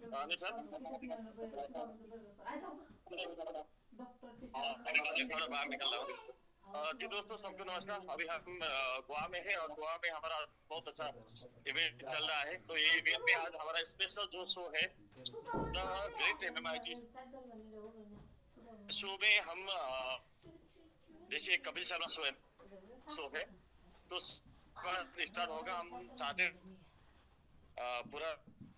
नहीं सर। थोड़ा बाहर निकल रहा हूँ। जी दोस्तों, सबको नमस्कार। अभी हम गोवा में हैं और गोवा में हमारा बहुत अच्छा इवेंट चल रहा है। तो ये इवेंट में आज हमारा स्पेशल जो शो है, द ग्रेट एमएमआईटी शो में हम जैसे कपिल शर्मा शो है तो स्टार्ट होगा। हम चाहते पूरा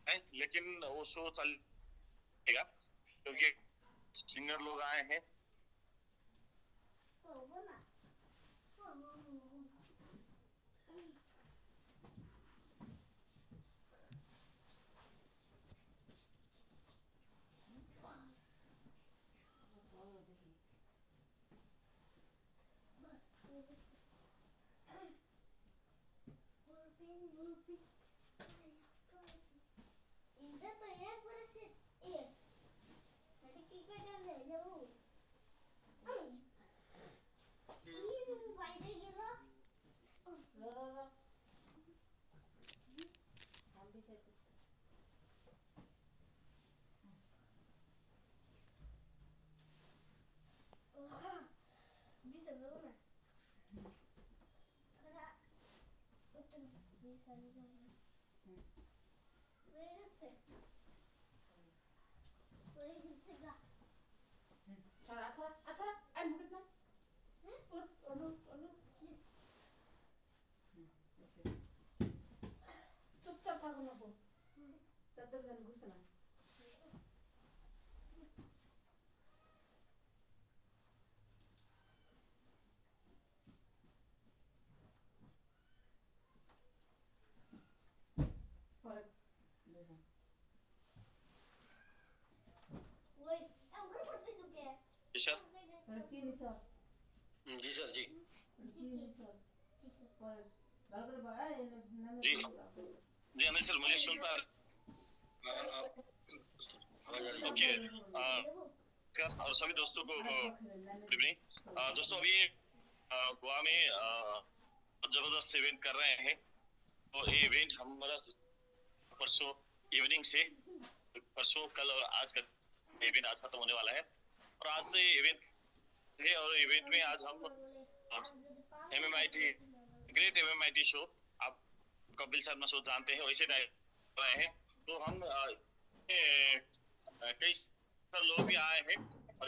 है, लेकिन वो शो चलेगा क्योंकि सिंगर लोग आए हैं। जी सर। जी सर। जी जी जी अनिल सर, मुझे सुन पा ओके। और सभी दोस्तों को गुड इवनिंग। दोस्तों, अभी गोवा में जबरदस्त इवेंट कर रहे हैं। तो ये इवेंट हमारा परसों इवनिंग से, परसों कल और आज का इवेंट आज खत्म होने वाला है। और आज से इवेंट है और इवेंट में आज हम एमएमआईटी ग्रेट एमएमआईटी शो, आप कपिल शर्मा शो जानते हैं, वैसे रहे हैं। तो हम कई लोग भी आए हैं और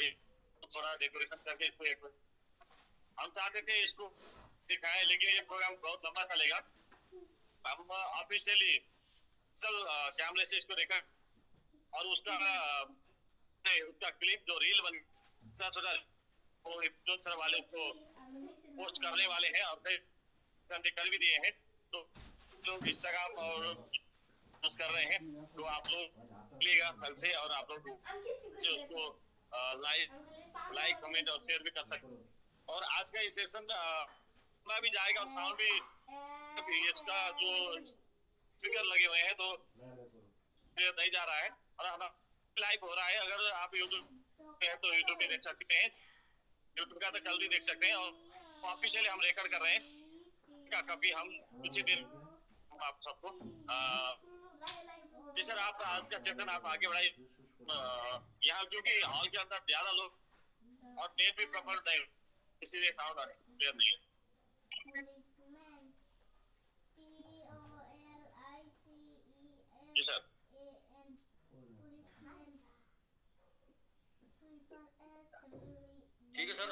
थोड़ा डेकोरेशन करके इसको हम चाहते थे इसको दिखाएं, लेकिन ये प्रोग्राम बहुत लंबा चलेगा। हम ऑफिशियली सब कैमरे से इसको देखा और उसका क्लिप जो रील बन छोटा वो इन्फ्लुएंसर वाले उसको पोस्ट करने वाले हैं और कर भी दिए हैं। तो लोग इंस्टाग्राम और पोस्ट कर रहे हैं, तो आप लोग लेगा कल से और आप लोग उसको लाइक कमेंट और शेयर भी कर सकते। और आज का ये सेशन भी जाएगा और साउंड भी इसका जो स्पीकर लगे हुए हैं तो नहीं जा रहा है और हमारा लाइव हो रहा है। अगर आप यूट्यूब पे है तो यूट्यूब पे देख सकते हैं, यूट्यूब का तो कल भी देख सकते हैं। और ऑफिशियली हम रिकॉर्ड कर रहे हैं कभी हम कुछ ही देर आप सबको जी सर। आप आज का सेशन आप आगे बढ़ाइए यहाँ, क्योंकि हॉल के अंदर ज्यादा लोग और नेट भी प्रॉपर नहीं, इसीलिए साउंड क्लियर नहीं है। जी सर। ठीक है सर,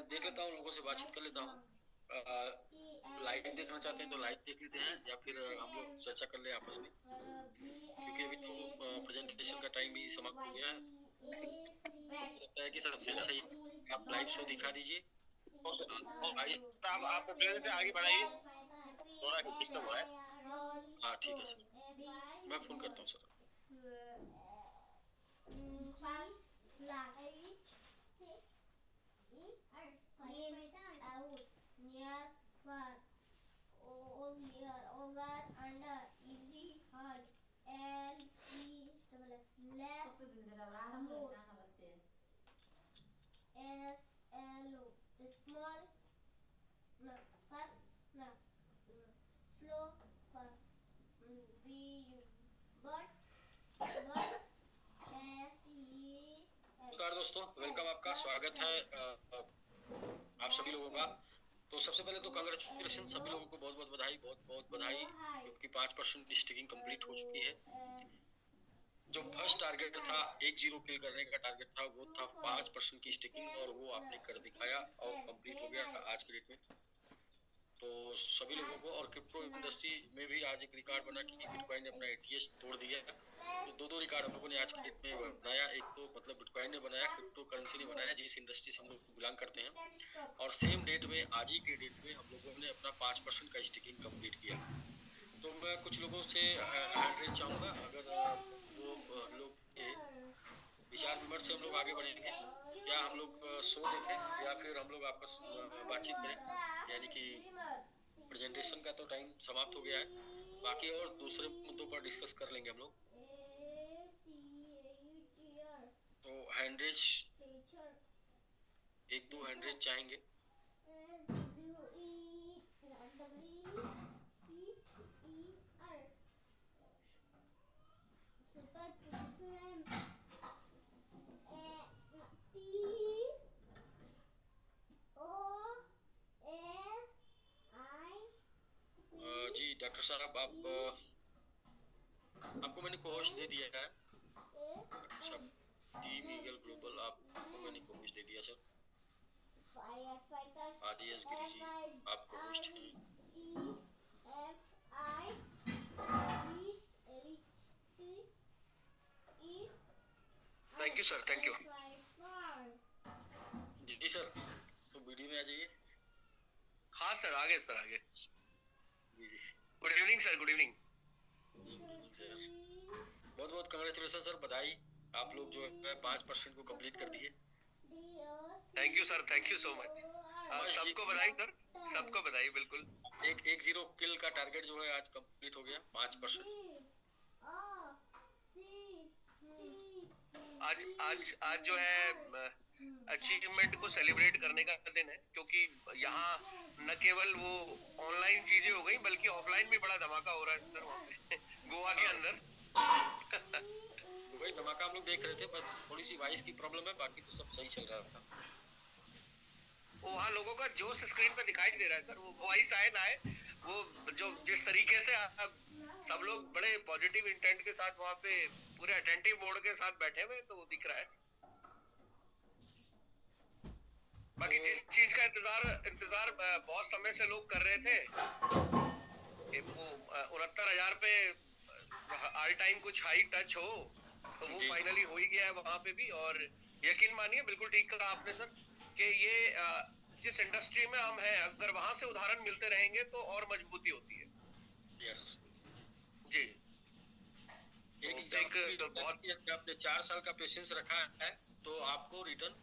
देख लेता हूँ, लोगों से बातचीत कर लेता हूँ। लाइव देखना चाहते हैं तो लाइव देख लेते हैं या फिर हम लोग चर्चा कर ले आपस में, क्योंकि अभी तो प्रेजेंटेशन का टाइम भी समाप्त हो गया है। लगता है कि सबसे सही आप लाइव शो दिखा दीजिए। आपको आगे बढ़ाइए, थोड़ा डिस्टर्ब हो रहा है। हाँ ठीक है सर, मैं फोन करता हूँ सर। दोस्तों, वेलकम, आपका स्वागत है आप सभी लोगों का। तो सबसे पहले तो कांग्रेचुलेशन, सभी लोगों को बहुत बहुत बधाई, बहुत बहुत बधाई, क्योंकि 5% की स्टिकिंग कंप्लीट हो चुकी है। जो फर्स्ट टारगेट था 1-0 किल करने का टारगेट था, वो था 5% की स्टिकिंग, और वो आपने कर दिखाया और कंप्लीट हो गया आज के डेट में। तो सभी लोगों को, और क्रिप्टो इंडस्ट्री में भी आज एक रिकॉर्ड बना कि बिटकॉइन ने अपना एटीएस तोड़ दिया है। तो दो रिकॉर्ड हम लोगों ने आज के डेट में बनाया। एक तो मतलब बिटकॉइन ने बनाया, क्रिप्टो करेंसी ने बनाया, जिस इंडस्ट्री से हम लोग बिलोंग करते हैं, और सेम डेट में, आज ही के डेट में हम लोगों ने अपना 5% का स्टिकिंग कंप्लीट किया। तो मैं कुछ लोगों से हैंड चाहूँगा, अगर वो लोग के विचार विमर्श से हम लोग आगे बढ़ेंगे। क्या हम लोग शो देखें या फिर हम लोग आपस बातचीत करें? यानी कि प्रेजेंटेशन का तो टाइम समाप्त हो गया है, बाकी और दूसरे मुद्दों पर डिस्कस कर लेंगे हम लोग। तो हैंडरेज, 1-2 हैंडरेज चाहेंगे। जी डॉक्टर साहब, आपको मैंने कोच दे दिया है। अच्छा, टीम ईगल ग्लोबल आपको मैंने कोच दे दिया सर। आदिएस गिरी जी आपको होस्ट हैं। Thank you sir, thank you. जी सर, तो वीडियो में आ जाइए। हाँ सर, आगे सर, आगे। जी जी, good evening sir, good evening. Sir बहुत बहुत कांग्रेचुलेसन सर, बधाई, आप लोग जो है 5% को कंप्लीट कर दिए। Thank you sir, thank you so much. सबको बधाई सर, सबको बधाई। बिल्कुल 1-0 किल का टारगेट जो है आज कंप्लीट हो गया, 5%। आज आज आज जो है अचीवमेंट को सेलिब्रेट करने का दिन है, क्योंकि यहाँ न केवल वो ऑनलाइन चीजें हो गई, बल्कि ऑफलाइन भी बड़ा धमाका हो रहा है सर वहाँ पे गोवा के अंदर। वही धमाका हम लोग देख रहे थे, बस थोड़ी सी वॉइस की प्रॉब्लम है, बाकी तो सब सही चल रहा था। वहाँ लोगों का जोश स्क्रीन पे दिखाई दे रहा है सर, वो वॉइस आए ना आए, वो जो जिस तरीके से सब लोग बड़े पॉजिटिव इंटेंट के साथ वहाँ पे पूरे अटेंटिव मोड के साथ बैठे हुए, तो वो दिख रहा है। बाकी जिस चीज का इंतजार बहुत समय से लोग कर रहे थे, वो 69,000 पे ऑल टाइम कुछ हाई टच हो, तो वो फाइनली हो ही गया है वहाँ पे भी। और यकीन मानिए, बिल्कुल ठीक कहा आपने सर, कि ये जिस इंडस्ट्री में हम हैं, अगर वहाँ से उदाहरण मिलते रहेंगे तो और मजबूती होती है। यस जी, एक बहुत आपने 4 साल का पेशेंस रखा है, तो आपको रिटर्न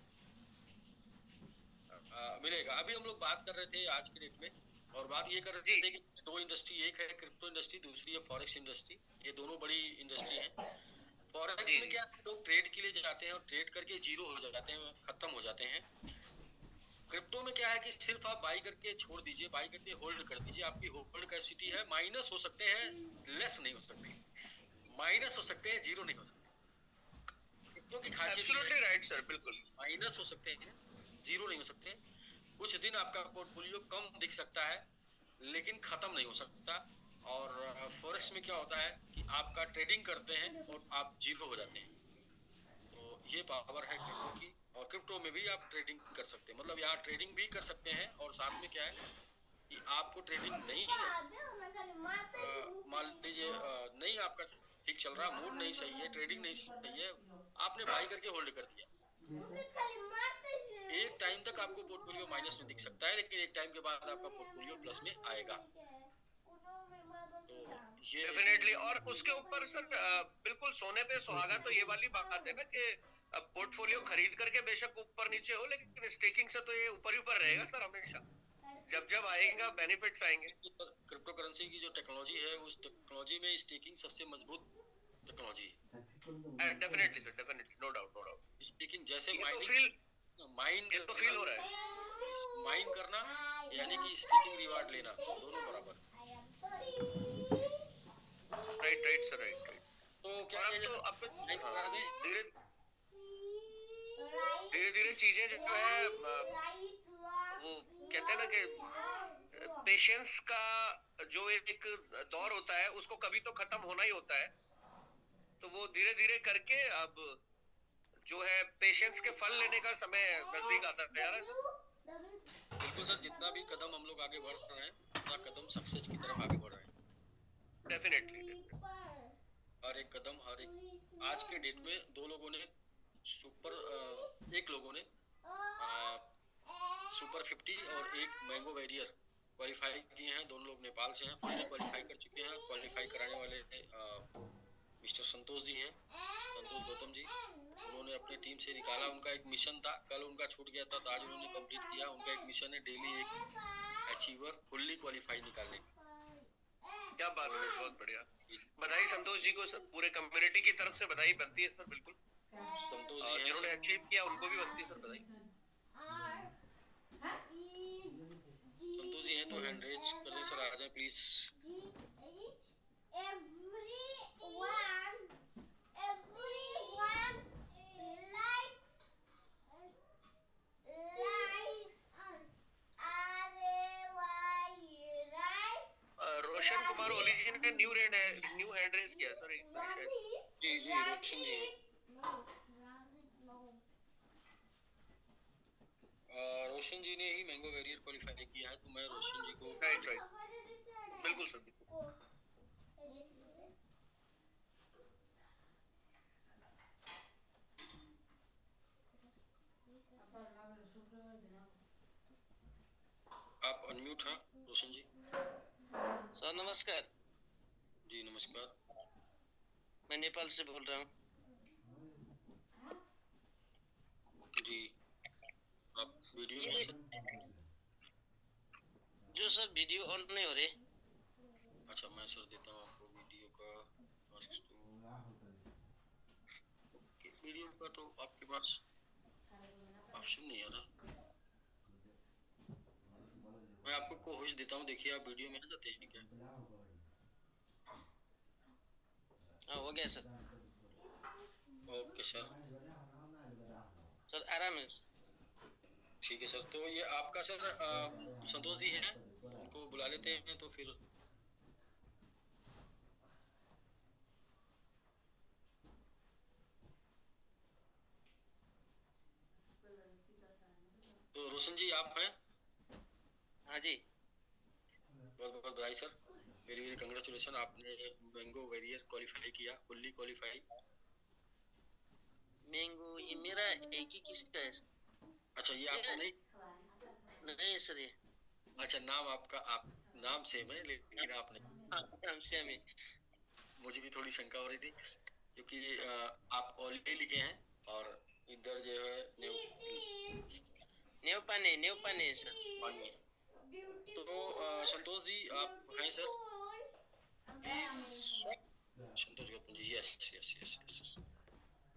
मिलेगा। अभी हम लोग बात कर रहे थे आज के डेट में, और बात ये कर रहे थे कि दो इंडस्ट्री, एक है क्रिप्टो इंडस्ट्री, दूसरी है फॉरेक्स इंडस्ट्री। ये दोनों बड़ी इंडस्ट्री हैं। फॉरेक्स में क्या लोग ट्रेड के लिए जाते हैं और ट्रेड करके जीरो हो जाते हैं, खत्म हो जाते हैं। क्रिप्टो में क्या है कि सिर्फ आप बाई करके छोड़ दीजिए, बाई करके होल्ड कर दीजिए, आपकी होल्ड कैपेसिटी है, माइनस हो सकते हैं, लेस नहीं हो सकते, माइनस हो सकते हैं, जीरो नहीं हो सकते। क्रिप्टो की खासियत एब्सोल्युटली राइट सर, बिल्कुल माइनस हो सकते हैं, जीरो नहीं हो सकते। कुछ दिन आपका पोर्टफोलियो कम दिख सकता है, लेकिन खत्म नहीं हो सकता। और फॉरेक्स में क्या होता है कि आपका ट्रेडिंग करते हैं और आप जीरो हो जाते हैं। तो ये पावर है क्रिप्टो की, और क्रिप्टो में भी आप ट्रेडिंग कर सकते हैं, मतलब यहाँ ट्रेडिंग भी कर सकते हैं, और साथ में क्या है कि आपको ट्रेडिंग नहीं मान लीजिए नहीं आपका ठीक चल रहा, मूड नहीं सही है, ट्रेडिंग नहीं सही है, आपने बाई करके होल्ड कर दिया, एक टाइम तक आपको पोर्टफोलियो माइनस में दिख सकता है, लेकिन एक टाइम के बाद आपका पोर्टफोलियो प्लस में आएगा। तो ये डेफिनेटली। और उसके ऊपर सर बिल्कुल सोने पे सुहागा तो ये वाली बात है ना कि पोर्टफोलियो खरीद करके बेशक ऊपर नीचे हो, लेकिन स्टेकिंग से तो ये ऊपर ही ऊपर रहेगा सर हमेशा। जब जब आएगा बेनिफिट्स आएंगे। क्रिप्टो करेंसी की जो टेक्नोलॉजी है, उस टेक्नोलॉजी में स्टेकिंग सबसे मजबूत टेक्नोलॉजी है। Definitely sir, definitely, no doubt, no doubt. Staking जैसे माइंड तो फील हो रहा है, माइन करना यानी कि स्टेकिंग रिवार्ड लेना, दोनों बराबर। Right right sir, right right. तो क्या अब तो धीरे धीरे धीरे चीजें जो है वो कहते हैं ना कि पेशेंस का जो एक दौर होता है उसको कभी तो खत्म होना ही होता है, तो वो धीरे धीरे करके अब जो है पेशेंस के फल लेने का समय नजदीक आता है यार। बिल्कुल सर, जितना भी कदम हम लोग आगे बढ़ रहे हैं उतना कदम सक्सेस की तरफ आगे बढ़ रहे हैं। डेफिनेटली हर एक कदम, हर एक आज के डेट में एक लोगों ने सुपर 50 और एक मैंगो वैरियर क्वालिफाई किए हैं। दोनों लोग नेपाल से हैं, फाइनल क्वालिफाई कर चुके हैं। क्वालिफाई कराने वाले मिस्टर संतोष जी हैं, संतोष गौतम जी। उन्होंने अपनी टीम से निकाला, उनका एक मिशन था, कल उनका छूट गया था तो आज उन्होंने कंप्लीट किया। उनका एक मिशन है डेली एक अचीवर फुल्ली क्वालिफाई निकालने का। क्या बात है, बहुत बढ़िया, बधाई संतोष जी को, पूरे कम्युनिटी की तरफ से बधाई बनती है सर। बिल्कुल संतोष जी जिन्होंने अचीव किया उनको भी बनती है सर बधाई। संतोष जी हैं तो हैंड रेज कर लें सर, आ जाए प्लीज। रोशन कुमार ओली जी ने न्यू हैंड रेज किया सर। जी जी रोशन जी, रोशन जी ने ही मैंगो वैरियर क्वालिफाई किया है, तो मैं रोशन जी को बिल्कुल सर बिल्कुल। आप अनम्यूट हैं रोशन जी। सर नमस्कार। जी नमस्कार, मैं नेपाल से बोल रहा हूँ। जी आप वीडियो में सर? जो सर वीडियो ऑन नहीं हो रहे। अच्छा मैं सर देता हूँ आपको वीडियो का वीडियो का तो आपके पास ऑप्शन नहीं है ना। मैं आपको कोशिश देता हूँ, देखिए आप वीडियो में आ जाते हैं क्या? हाँ हो गया सर। ओके सर, सर आराम है। ठीक है सर। तो ये आपका सर संतोष जी हैं, उनको बुला लेते हैं तो फिर तो रोशन जी आप हैं? हाँ जी, बहुत बहुत बधाई सर, वेरी वेरी कंग्रेचुलेशन, आपने मैंगो वैरियर क्वालिफाई किया, फुल्ली क्वालिफाई। मैंगो ये मेरा एक ही किसका है? अच्छा ये आपको नहीं? नहीं सर ये। अच्छा नाम आपका, आप नाम सेम है लेकिन आपने, नाम सेम है। मुझे भी थोड़ी शंका हो रही थी क्योंकि आप ऑलरेडी लिखे हैं और इधर जो है न्यू पाने सर। पानी। तो संतोष जी आप हैं सर? संतोष Gautam ji, yes yes yes yes.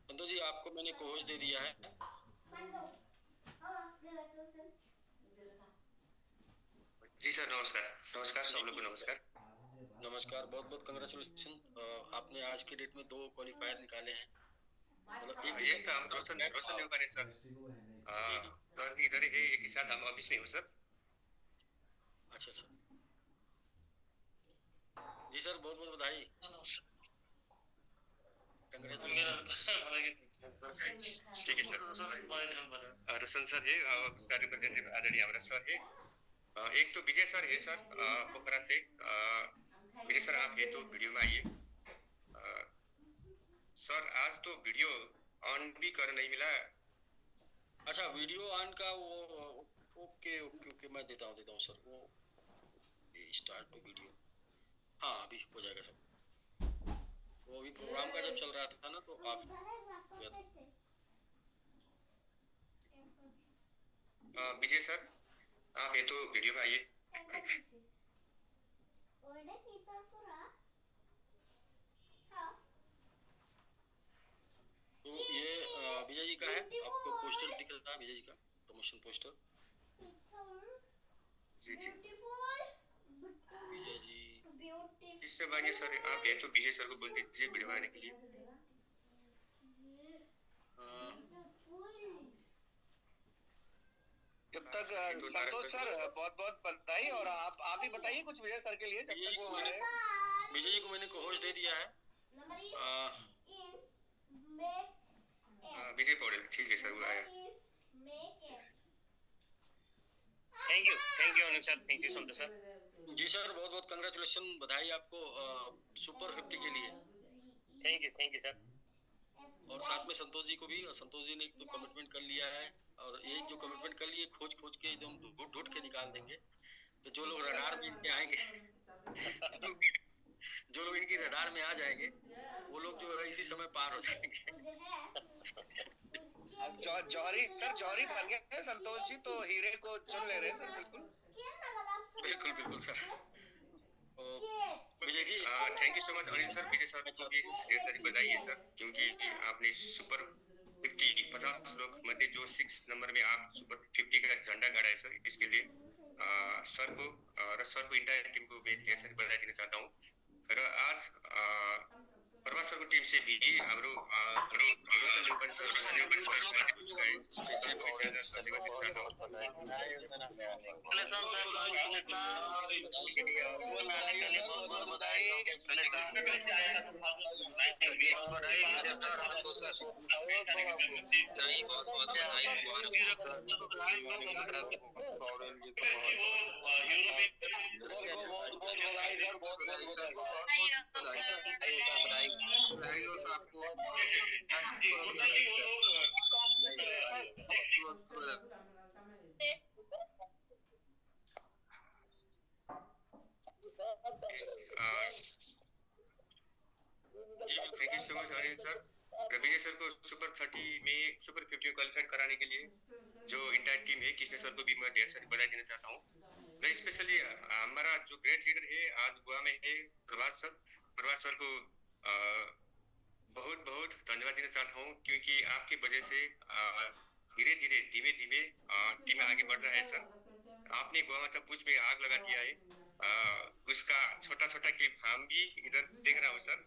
Santosh ji आपको मैंने कोच दे दिया है। जी सर नमस्कार। नमस्कार सब लोग को नमस्कार। नमस्कार, बहुत बहुत कंग्रेचुलेशन, आपने आज के डेट में 2 क्वालिफायर निकाले हैं। मतलब एक था रोशन न्यूपाने सर, और इधर एक ही साथ हम ऑफिस में हूँ सर। अच्छा अच्छा जी सर, बहुत बहुत बधाई, ठीक है सर। रोशन सर है, उसका रिप्रेजेंटेटिव आदरणीय हमारा सर है। एक तो विजय सर है सर पोखरा से। विजय सर आप है तो वीडियो में आइए। सर आज तो वीडियो ऑन भी कर नहीं मिला। अच्छा वीडियो ऑन का वो ओके ओके ओके, मैं देता हूँ सर, वो स्टार्ट वीडियो, हाँ अभी हो जाएगा सर। वो अभी प्रोग्राम का जब चल रहा था ना तो आप विजय सर आप ये तो वीडियो में आइए। तो ये विजय जी का है, आपको पोस्टर दिख रहा है विजय जी का, प्रमोशन पोस्टर। जी जी विजय जी इससे मानिए सर, आप ये तो विजय सर को बोल दीजिए वीडियो आने के लिए। संतोष सर बहुत बहुत बधाई। और आप भी बताइए कुछ विजय सर के लिए जब तक वो हमारे। विजय जी को मैंने कोच दे दिया है विजय पौडेल। ठीक है सर, वो आया। Thank you Anuj sir, thank you Santosh sir. जी सर, बहुत बहुत कंग्रेचुलेशन, बधाई आपको सुपर 50 के लिए। Thank you sir. और साथ में संतोष जी को भी। और संतोष जी ने तो कमिटमेंट कर लिया है, और ये जो कमिटमेंट कर लिए खोज के एकदम ढूंढ के निकाल देंगे। तो जो लोग रडार में इनके आएंगे जो लोग इनकी रडार में आ जाएंगे वो लोग जो है इसी समय पार हो जाएंगे। जौहरी बन गए संतोष जी, तो हीरे को चुन ले रहे हैं सर। बिल्कुल sir. Vijay ji thank you so much Anil sir. Vijay sir को भी ढेर सारी बधाई है सर, क्योंकि आपने सुपर 50 लोग मध्य जो 6 नंबर में आप सुपर 50 का झंडा गाड़ा है सर, इसके लिए सर को और सर को इंटायर टीम को मैं ढेर सारी बधाई देना चाहता हूँ। र आज प्रभास सरको टिम से भी हाम्रो न्यूपन सर पार्टी हो चुका है। Thank you so much Anil sir. Vijay sir को सुपर 30 में सुपर 50 क्वालिफाइड कराने के लिए जो इंटायर टीम है, कृष्ण सर को भी मैं ढेर सारी बधाई देना चाहता हूँ। मैं स्पेशली हमारा जो ग्रेट लीडर है आज गोवा में है प्रभास सर को बहुत बहुत धन्यवाद देना चाहता हूँ, क्योंकि आपकी वजह से धीरे धीमे टीम आगे बढ़ रहा है सर। आपने गोवा माता पूछ में आग लगा दिया है, उसका छोटा क्लिप हम भी इधर देख रहा हूँ sir.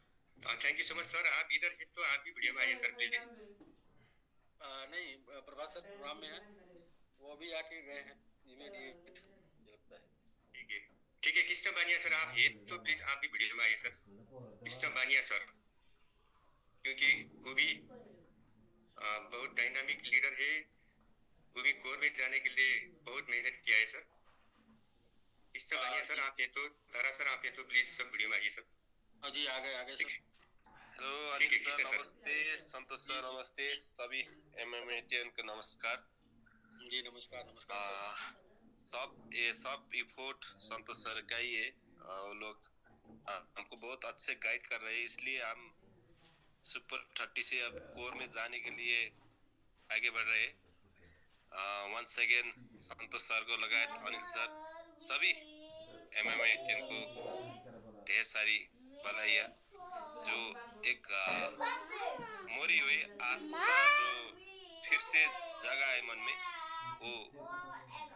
Thank you so much sir. आप इधर है तो आप भी वीडियो में आइए सर प्लीज। नहीं, प्रभात सर प्रोग्राम में है, वो अभी आके गए हैं इमीडिएट लगता है। ठीक है कृष्ण बानिया सर, आप है तो प्लीज आप भी वीडियो में आइए सर। कृष्ण बानिया सर, क्योंकि वो भी बहुत डायनामिक लीडर है, वो भी कोर में जाने के लिए बहुत मेहनत किया है सर। कृष्ण बानिया सर आप है तो, तारा सर आप है तो प्लीज सब वीडियो में आइए सर। हाँ जी, आगे सर। हेलो अनिल सर, नमस्ते। संतोष सर नमस्ते। सभी MMA टीम को नमस्कार। जी नमस्कार सब इफोर्ट संतोष सर का ही है। वो लोग हमको बहुत अच्छे गाइड कर रहे हैं, इसलिए हम सुपर 30 से अब कोर में जाने के लिए आगे बढ़ रहे हैं। वंस अगेन संतोष सर को लगाए अनिल सर, सभी MMA टीम को ढेर सारी बधाइयाँ। जो एक मोरी हुई आस्था जो फिर से जगा है मन में, वो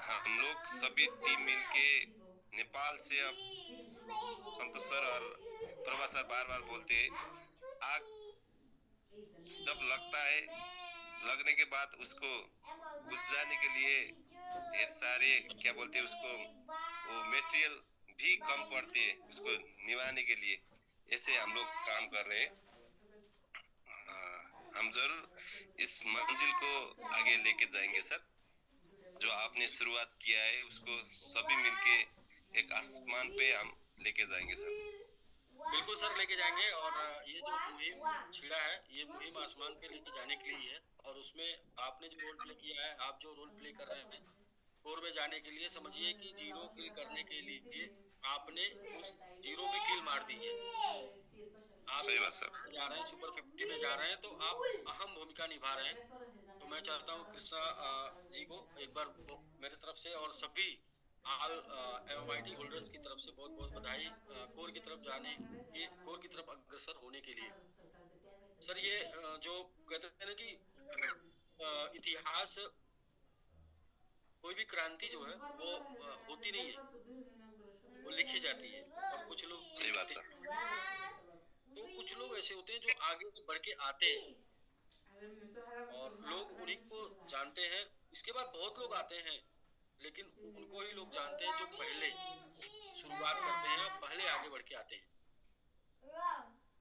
हम लोग सभी टीम मिलके नेपाल से अब संतोष सर और प्रभा सर बार बोलते हैं, आग जब लगता है लगने के बाद उसको बुझाने के लिए ढेर सारे क्या बोलते हैं उसको, वो मटेरियल भी कम पड़ते हैं उसको निभाने के लिए। ऐसे हम लोग काम कर रहे हैं। हम जरूर इस मंजिल को आगे लेके जाएंगे सर। जो आपने शुरुआत किया है उसको सभी मिलके एक आसमान पे हम लेके जाएंगे सर। बिल्कुल सर, लेके जाएंगे। और ये जो मुहिम छिड़ा है, ये मुहिम आसमान पे लेके जाने के लिए है। और उसमें आपने जो रोल प्ले किया है, आप जो रोल प्ले कर रहे हैं कोर में जाने के लिए, समझिए कि 0 किल करने के लिए आपने उस 0 पे किल मार दी है। आप जा रहे हैं सुपर 50 में जा रहे हैं, तो आप अहम भूमिका निभा रहे हैं। तो मैं चाहता हूँ कृष्णा जी को एक बार मेरे तरफ से और सभी ऑल MMIT होल्डर्स की तरफ से बहुत बहुत बधाई, कोर की तरफ जाने के, कोर की तरफ अग्रसर होने के लिए। सर ये जो कहते हैं ना कि इतिहास, कोई भी क्रांति जो है वो होती नहीं है, वो लिखी जाती है। और कुछ लोग तो कुछ लोग ऐसे होते हैं जो आगे बढ़ के आते हैं और लोग उन्हीं को जानते हैं। इसके बाद बहुत लोग आते हैं लेकिन उनको ही लोग जानते हैं जो पहले शुरुआत करते हैं, पहले आगे बढ़ के आते हैं।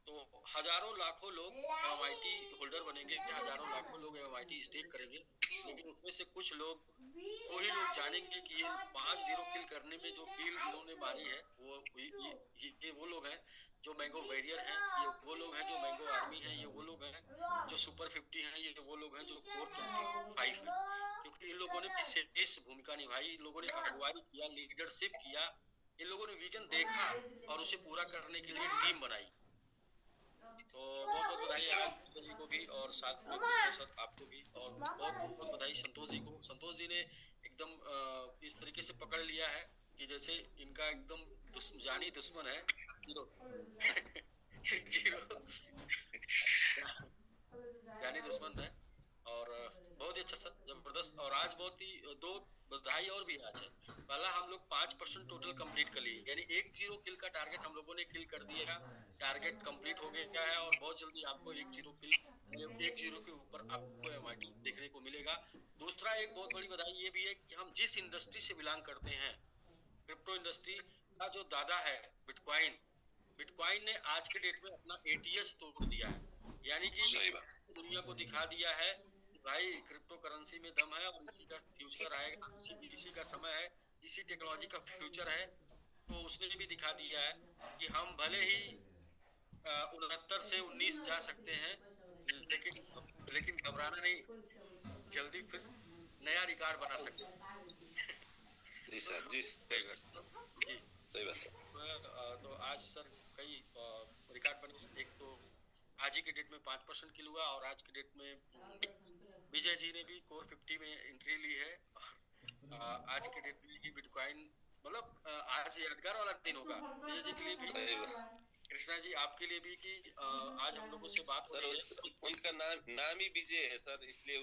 तो हजारों लाखों लोग MIT होल्डर बनेंगे, हजारों लाखों लोग MIT स्टेक करेंगे, लेकिन उसमें से कुछ लोग वही लोग जानेंगे कि ये 5-0 किल करने में जो किल इन्होंने मारी है ये वो लोग हैं जो मैंगो वॉरियर हैं, ये वो लोग हैं जो मैंगो आर्मी हैं, ये वो लोग हैं जो सुपर 50 हैं, ये वो लोग हैं जो कोर 25 हैं। क्योंकि इन लोगों ने विशेष भूमिका निभाई, इन लोगों ने अगुवाई किया, लीडरशिप किया, इन लोगों ने विजन देखा और उसे पूरा करने के लिए टीम बनाई। तो बहुत बहुत बधाई आप सभी को भी और साथ में साथ आपको भी, और बहुत बहुत बधाई संतोष जी को। संतोष जी ने एकदम इस तरीके से पकड़ लिया है कि जैसे इनका एकदम जानी दुश्मन है जीरो जीरो जानी दुश्मन है। और बहुत ही अच्छा सर, जबरदस्त। और आज बहुत ही दो बधाई और भी आज है। पहला हम लोग 5% टोटल कंप्लीट कर लिए, यानी 1-0 किल का टारगेट हम लोगों ने किल कर दिया, टारगेट कंप्लीट हो गया है और बहुत जल्दी आपको 1-0 के ऊपर आपको MIT देखने को मिलेगा। दूसरा एक बहुत बड़ी बधाई ये भी है कि हम जिस इंडस्ट्री से बिलोंग करते हैं, क्रिप्टो इंडस्ट्री का जो दादा है बिटकॉइन ने आज के डेट में अपना ATS तोड़ दिया है, यानी कि दुनिया को दिखा दिया है भाई क्रिप्टो करेंसी में दम है और इसी का फ्यूचर आएगा, इसी का समय है, इसी टेक्नोलॉजी का फ्यूचर है। तो उसने भी दिखा दिया है कि हम भले ही 69 से 19 जा सकते हैं, लेकिन घबराना नहीं, जल्दी फिर नया रिकॉर्ड बना सकते हैं। जी सर, जी सही बात सर। तो आज सर कई रिकॉर्ड बने। एक तो आज ही के डेट में 5% किल हुआ और आज के डेट में विजय जी ने भी कोर 50 में एंट्री ली है। आज के डेट में बिटकॉइन मतलब आज यादगार वाला दिन होगा विजय जी के लिए भी, कृष्णा जी आपके लिए भी कि आज हम लोगों से बात सर उनका नाम ही विजय है सर, इसलिए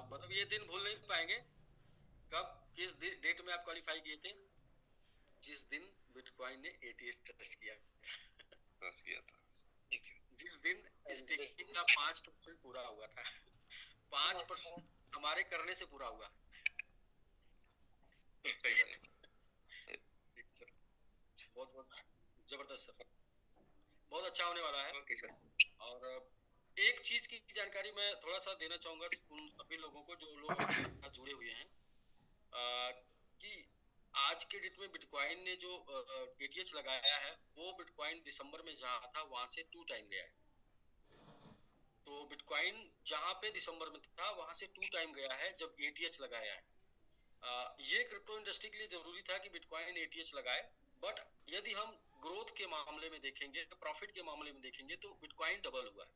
मतलब ये दिन भूल नहीं पाएंगे। कब किस डेट में आप क्वालिफाई किए थे? जिस दिन बिटकॉइन ने ATS टच किया था, जिस दिन स्टेकिंग का 5% पूरा हुआ था। 5% हमारे करने से पूरा हुआ। बहुत बहुत जबरदस्त सर, बहुत अच्छा होने वाला है। Okay sir. और एक चीज की जानकारी मैं थोड़ा सा देना चाहूंगा उन सभी लोगों को जो लोग हमारे साथ जुड़े हुए हैं कि आज के डेट में बिटकॉइन ने जो ATS लगाया है वो बिटकॉइन दिसंबर में जहाँ था वहां से 2 टाइम गया है। तो बिटकॉइन जहाँ पे दिसंबर में था वहां से 2 टाइम गया है जब ATS लगाया है। ये क्रिप्टो इंडस्ट्री के लिए जरूरी था कि बिटकॉइन ATS लगाए, बट यदि हम ग्रोथ के मामले में देखेंगे, प्रॉफिट के मामले में देखेंगे तो बिटकॉइन डबल हुआ है।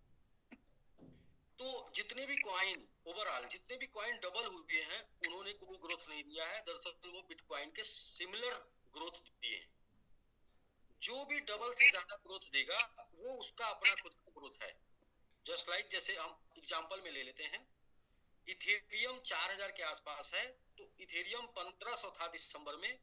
तो जितने भी कॉइन ओवरऑल जितने भी कॉइन डबल हुए हैं उन्होंने कोई ग्रोथ नहीं दिया है, दरअसल वो बिटकॉइन के सिमिलर ग्रोथ दिए हैं। जो भी डबल से ज्यादा ग्रोथ देगा वो उसका अपना खुद का ग्रोथ है। जस्ट लाइक जैसे हम एग्जांपल में ले लेते हैं, इथेरियम 4000 के आसपास है, तो इथेरियम 1500 था दिसंबर में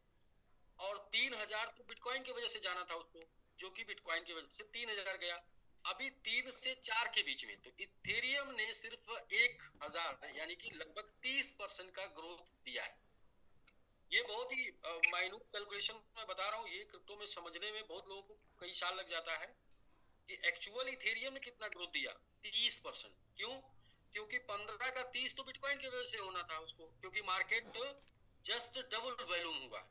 और 3000 तो बिटकॉइन की वजह से जाना था उसको, जो कि बिटकॉइन की वजह से 3000 गया। अभी 3 से 4 के बीच में तो इथेरियम ने सिर्फ 1000 यानी कि लगभग 30% का ग्रोथ दिया है। ये बहुत ही माइन्यूट कैलकुलेशन मैं बता रहा हूँ, ये क्रिप्टो में समझने में बहुत लोगों को कई साल लग जाता है कि एक्चुअल इथेरियम ने कितना ग्रोथ दिया, 30%। क्यों? क्योंकि 15 का 30 तो बिटकॉइन की वजह से होना था उसको, क्योंकि मार्केट जस्ट डबल वैल्यूम हुआ।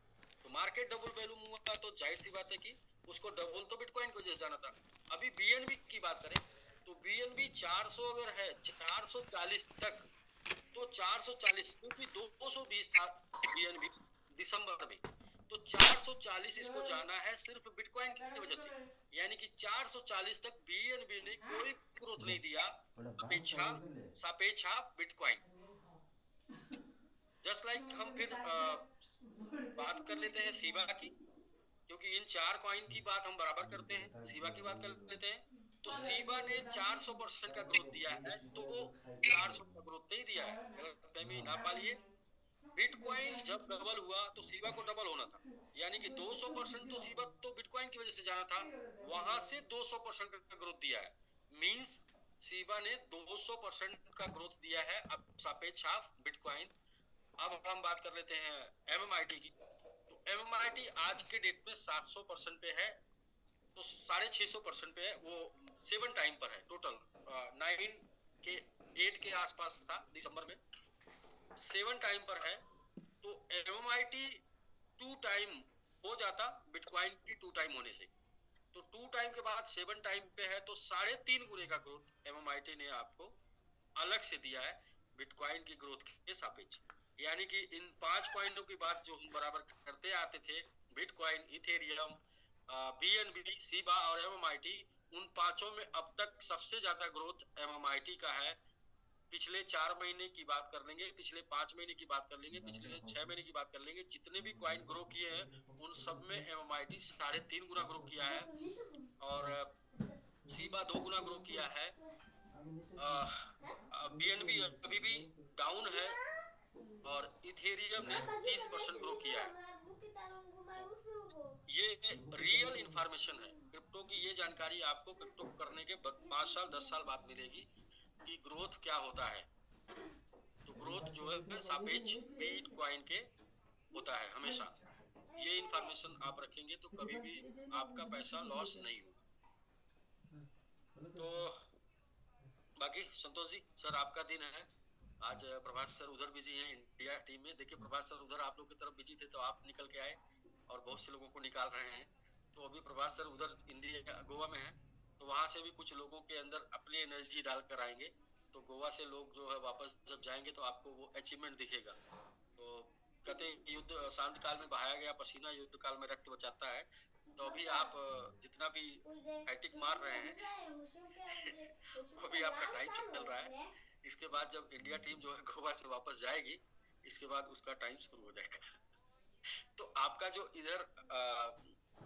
तो मार्केट डबल वैल्यूम हुआ तो जाहिर सी बात है कि उसको डबल तो बिटकॉइन की वजह से जाना था। अभी BNB की बात करें तो BNB 400 अगर है 440 तक, तो 440 क्योंकि 220 था BNB दिसंबर में, तो 440 इसको जाना है सिर्फ बिटकॉइन की वजह से, यानी कि 440 तक BNB ने कोई ग्रोथ नहीं दिया सापेक्षा बिटकॉइन। जस्ट लाइक हम फिर बात कर लेते हैं सीबा की, क्योंकि इन 4 कॉइन की बात हम बराबर करते हैं, सीबा की बात कर लेते हैं। तो सीबा ने 400% का ग्रोथ दिया है, तो वो 400 का ग्रोथ नहीं दिया है, गलतफहमी ना पालिए। बिटकॉइन जब डबल हुआ तो सीबा को डबल होना था, यानी कि 200% तो सीबा तो बिटकॉइन की वजह से जाना था, वहां से 200% का ग्रोथ दिया है। मींस सीबा ने 200% का ग्रोथ दिया है अब सापेक्ष ऑफ बिटकॉइन। अब हम बात कर लेते हैं एमएमआईटी की। तो एमएमआईटी आज के डेट में 700% पे है, तो 650% पे है, वो 7 टाइम पर है टोटल। 8 के आसपास था दिसंबर में, 7 टाइम पर है। तो एमएमआईटी 2 टाइम हो जाता बिटकॉइन की 2 टाइम होने से, तो 2 टाइम के बाद 7 टाइम पे है, तो 3.5 गुने का ग्रोथ एमएमआईटी ने आपको अलग से दिया है बिटकॉइन की ग्रोथ के सापेक्ष। यानी कि इन 5 कॉइनों की बात जो हम बराबर करते आते थे, बिटकॉइन, इथेरियम, बीएनबी, सीबा और एमएमआईटी, उन पांचों में अब तक सबसे ज्यादा ग्रोथ एमएमआईटी का है। पिछले 4 महीने की बात कर लेंगे, पिछले 5 महीने की बात कर लेंगे, पिछले 6 महीने की बात कर लेंगे, जितने भी कॉइन ग्रो किए हैं उन सब में एमएमआईटी 3.5 गुना ग्रो किया है, और सीबा 2 गुना ग्रो किया है। बीएनबी अभी भी डाउन है, और इथेरियम ने 30% ग्रो किया है। ये रियल इंफॉर्मेशन है क्रिप्टो की। ये जानकारी आपको क्रिप्टो करने के 5 साल 10 साल बाद मिलेगी कि ग्रोथ क्या होता है। तो ग्रोथ जो है सापेक्ष बिटकॉइन के होता है हमेशा। ये इंफॉर्मेशन आप रखेंगे तो कभी भी आपका पैसा लॉस नहीं होगा। तो बाकी संतोष जी सर, आपका दिन है आज। प्रभास सर उधर बिजी हैं इंडिया टीम में। देखिए प्रभास सर उधर आप लोग की तरफ बिजी थे तो आप निकल के आए और बहुत से लोगों को निकाल रहे हैं। तो अभी प्रभास सर उधर इंडिया गोवा में है, तो वहां से भी कुछ लोगों के अंदर अपनी एनर्जी डाल कर आएंगे। तो गोवा से लोग जो है वापस जब जाएंगे तो आपको वो अचीवमेंट दिखेगा। तो कहते युद्ध शांत काल में बहाया गया पसीना युद्ध काल में रक्त बचाता है। तो अभी आप जितना भी फाइटिंग मार रहे हैं अभी आपका टाइम चल रहा है। इसके बाद जब इंडिया टीम जो है गोवा से वापस जाएगी, इसके बाद उसका टाइम शुरू हो जाएगा। तो आपका जो इधर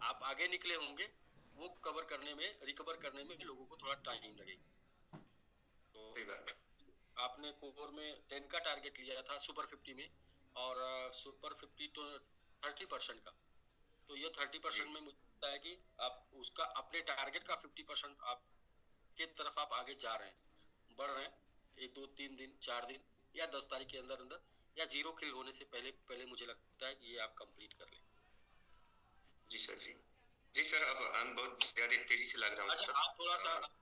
आप आगे निकले होंगे वो कवर करने में, रिकवर करने में लोगों को थोड़ा टाइम लगेगा। तो आपने कोर में 10 का टारगेट लिया था सुपर 50 में, और सुपर 50 तो 30% का। तो ये 30% में मुझे लगता है कि आप उसका अपने टारगेट का 50% आप के तरफ आप आगे जा रहे हैं, बढ़ रहे हैं। 1 2 3 दिन 4 दिन या 10 तारीख के अंदर अंदर या 0 किल होने से पहले मुझे लगता है कि ये आप कंप्लीट कर लें। जी सर। जी सर, अब हम बहुत ज्यादा तेजी से लग रहा हूँ। अच्छा, आप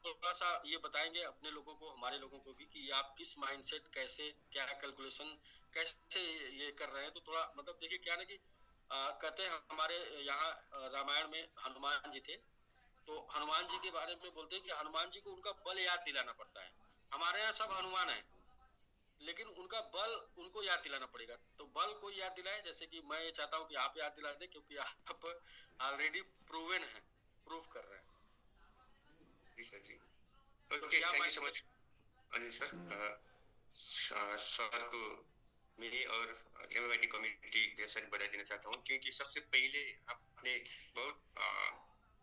थोड़ा सा ये बताएंगे अपने लोगों को, हमारे लोगों को भी, कि आप किस माइंडसेट, कैसे, क्या कैलकुलेशन, कैसे ये कर रहे हैं। तो थोड़ा मतलब देखिए क्या ना कि कहते हैं हमारे यहाँ रामायण में हनुमान जी थे, तो हनुमान जी के बारे में बोलते हैं कि हनुमान जी को उनका बल याद दिलाना पड़ता है। हमारे यहाँ सब हनुमान है, लेकिन उनका बल उनको याद दिलाना पड़ेगा। तो बल कोई याद दिलाए, जैसे कि मैं ये चाहता हूँ कि आप याद दिला दें, क्योंकि आप ऑलरेडी प्रूवन है, प्रूव कर रहे हैं। जी सर जी। Okay, thank you so much Anil sir. Sir को मेरी और एमएमआईटी कम्युनिटी जैसा बधाई देना चाहता हूँ, क्योंकि सबसे पहले आपने बहुत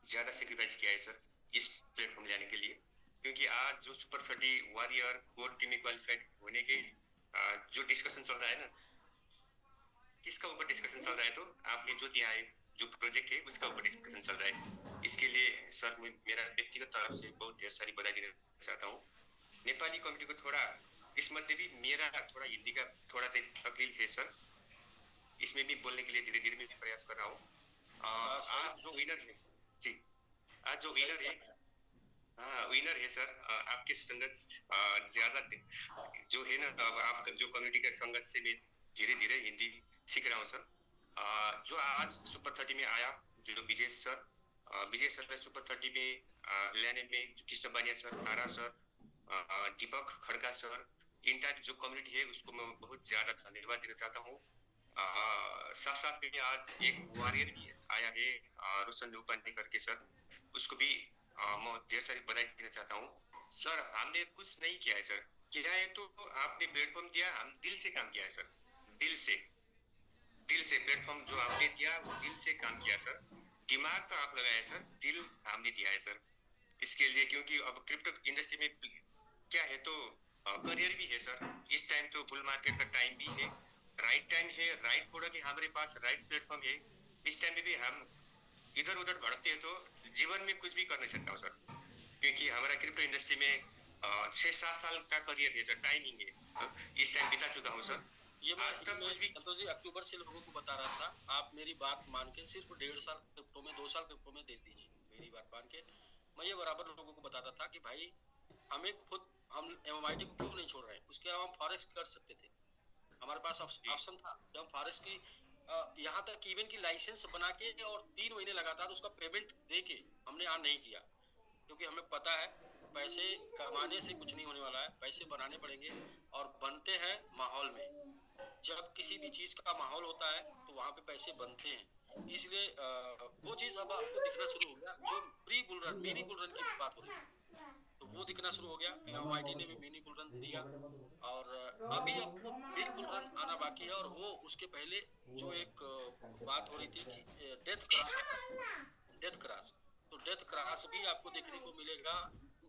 ज्यादा सेक्रीफाइस किया है सर इस प्लेटफॉर्म लाने के लिए। क्योंकि आज जो सुपर 30 वॉरियर कोर टीम में क्वालिफाइड होने के जो डिस्कशन चल रहा है ना, किसका ऊपर डिस्कशन चल रहा है, तो आपने जो दिया है, जो प्रोजेक्ट है, उसका ऊपर डिस्कशन चल रहा है। इसके लिए सर मेरा व्यक्तिगत तरफ से बहुत ढेर सारी बधाई देना चाहता हूँ। नेपाली कम्युनिटी को थोड़ा, इसमें भी मेरा थोड़ा हिंदी का थोड़ा सा तकलीफ है सर, इसमें भी बोलने के लिए धीरे धीरे मैं प्रयास कर रहा हूँ। आज जो विनर है जी, आज जो विनर है, हाँ विनर है सर, आपके संगत ज्यादा जो है ना, अब आप जो कम्युनिटी के संगत से मैं धीरे धीरे हिंदी सीख रहा हूँ सर। जो आज सुपर 30 में आया, जो विजय सर सुपर 30 में लेने में, कृष्ण बानिया सर, तारा सर, दीपक खड़का सर, इंटायर जो कम्युनिटी है उसको मैं बहुत ज्यादा धन्यवाद देना चाहता हूँ। साथ साथ में आज एक वॉरियर भी आया है, रोशन लोपानी करके सर, उसको भी मैं ढेर सारी बधाई देना चाहता हूँ। सर हमने कुछ नहीं किया है सर, किया है तो आपने प्लेटफॉर्म दिया, हम दिल से काम किया है सर, दिल से प्लेटफॉर्म जो आपने दिया वो दिल से काम किया सर। दिमाग तो आप लगाया सर, दिल हमने दिया है सर इसके लिए। क्योंकि अब क्रिप्टो इंडस्ट्री में क्या है तो करियर भी है सर। इस टाइम तो बुल मार्केट का टाइम भी है, राइट टाइम है, राइट प्रोडक्ट है, हमारे पास राइट प्लेटफॉर्म है। इस टाइम में भी हम इधर उधर भटकते हैं तो जीवन में कुछ भी कर नहीं सकता हूँ सर, क्योंकि हमारा क्रिप्टो इंडस्ट्री में 6-7 साल का करियर है सर, टाइमिंग है, इस टाइम बिता चुका हूँ सर। ये मैं आज तक कुछ भी संतोष जी अक्टूबर से लोगों को बता रहा था, आप मेरी बात मान के सिर्फ 1.5 साल क्रिप्टो में, 2 साल क्रिप्टो में दे दीजिए, मेरी बात मान के। मैं ये बराबर लोगों को बताता था कि भाई हमें खुद, हम MMIT को क्यों नहीं छोड़ रहे हैं, उसके अलावा हम फॉरेक्स कर सकते थे, हमारे पास ऑप्शन था कि हम फॉरेक्स की यहाँ तक इवन की लाइसेंस बना के और 3 महीने लगातार उसका पेमेंट दे के हमने यहाँ नहीं किया, क्योंकि हमें पता है पैसे कमाने से कुछ नहीं होने वाला है, पैसे बनाने पड़ेंगे और बनते हैं माहौल में। जब किसी भी चीज का माहौल होता है तो वहाँ पे पैसे बनते हैं, इसलिए वो चीज अब आपको दिखना शुरू हो गया। जो pre bull run, mini bull run की बात हो रही है, तो वो दिखना शुरू हो गया। MMIT ने भी मिनी बुल रन दिया और अभी आपको बिग बुल रन आना बाकी है। और वो उसके पहले जो एक बात हो रही थी कि डेथ क्रॉस, तो डेथ क्रॉस भी आपको देखने को मिलेगा,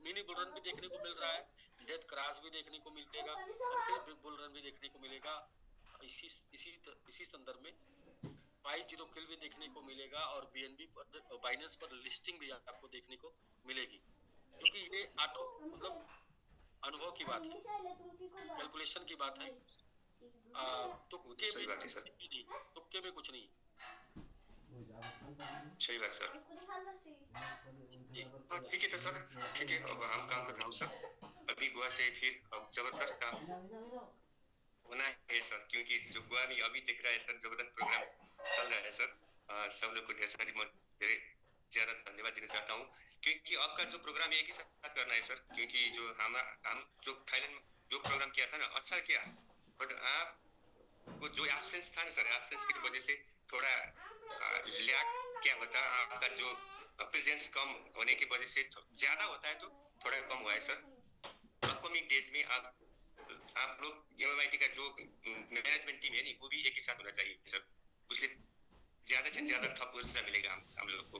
मिनी बुल रन भी देखने को मिल रहा है, डेथ क्रॉस भी देखने को मिलेगा और फिर बिग बुल रन भी देखने को मिलेगा। इसी संदर्भ में 50 किल भी देखने को मिलेगा और BNB पर, बाइनेंस पर लिस्टिंग भी आपको देखने को मिलेगी, क्योंकि ये ऑटो मतलब अनुभव की बात है, कैलकुलेशन की बात है, तुक्के में नहीं, तुक्के में कुछ नहीं। सही बात सर। हाँ ठीक है तो सर, ठीक है, अब हम काम कर रहा हूँ सर। अभी गोवा से फिर जबरदस्त काम होना है सर, क्योंकि जो गोवा में अभी दिख रहा है सर, जबरदस्त प्रोग्राम चल रहा है सर। सब लोग को ढेर ज्यादा धन्यवाद देना चाहता हूँ, क्योंकि आपका जो प्रोग्राम एक ही साथ करना है सर, क्योंकि जो हम जो थाईलैंड में जो प्रोग्राम किया था ना, अच्छा किया, बट आपको जो एब्सेंस था ना सर, एब्सेंस की वजह से थोड़ा लैक क्या होता है, आपका जो प्रेजेंस कम होने की वजह से ज्यादा होता है तो थोड़ा कम हुआ है सर। अपकमिंग डेज में आप लोग MMIT का जो मैनेजमेंट टीम है नहीं, वो भी एक ही साथ होना चाहिए सर, उसलिए ज्यादा से ज्यादा थप ऊर्जा मिलेगा हम लोग को।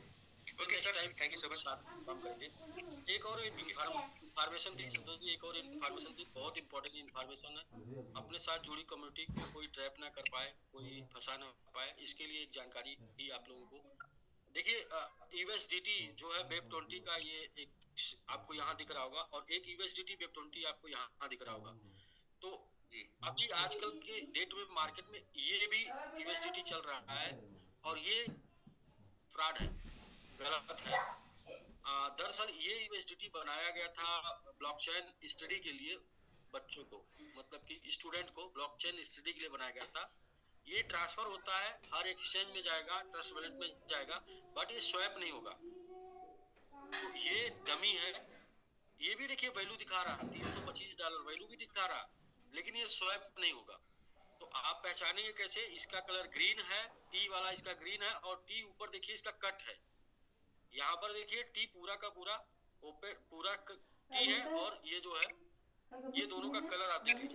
Okay sir, thank you so much. काम करेंगे। एक और इन्फॉर्मेशन थी संतोष जी, एक और इन्फॉर्मेशन थी, बहुत इंपॉर्टेंट इन्फॉर्मेशन है। अपने साथ जुड़ी कम्युनिटी को कोई ट्रैप ना कर पाए, कोई फंसा ना पाए, इसके लिए एक जानकारी दी आप लोगों को। देखिए USDT जो है वेब20 का, ये एक आपको यहाँ दिख रहा होगा और एक USDT वेब20 आपको यहाँ दिख रहा होगा। तो अभी आजकल के डेट में मार्केट में ये भी USDT चल रहा है और ये फ्रॉड है, गलत है। दरअसल ये USDT बनाया गया था ब्लॉकचेन स्टडी के लिए, बच्चों को मतलब कि स्टूडेंट को ब्लॉकचेन स्टडी के लिए बनाया गया था। ये ट्रांसफर होता है, हर एक्सचेंज में जाएगा, ट्रस्ट वॉलेट में जाएगा, बट ये स्वैप नहीं होगा। तो ये डमी है, ये भी देखिए वैल्यू दिखा रहा है $325 वैल्यू भी दिखा रहा, लेकिन ये स्वैप नहीं होगा। तो आप पहचानेंगे कैसे? इसका कलर ग्रीन है, टी वाला इसका ग्रीन है और टी ऊपर देखिए इसका कट है। यहाँ पर देखिए टी पूरा का पूरा ओपन पूरा टी है और ये जो है ये दोनों का कलर आप देखिए,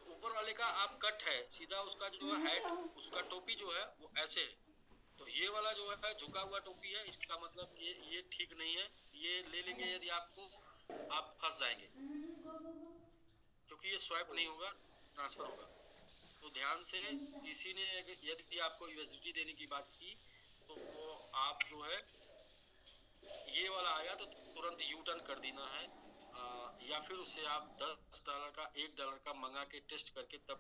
ऊपर वाले का आप कट है सीधा, उसका जो है हेड, उसका टोपी जो है वो ऐसे है। तो ये वाला जो है झुका हुआ टोपी है, इसका मतलब ये ठीक नहीं है, ये ले लेंगे यदि आपको, आप फंस जाएंगे, क्योंकि ये स्वैप नहीं होगा, ट्रांसफर होगा। तो ध्यान से, किसी ने यदि आपको USDT देने की बात की तो आप जो है ये वाला आया तो तुरंत U-टर्न कर देना है, या फिर उसे आप $10 का $1 का मंगा के टेस्ट करके तब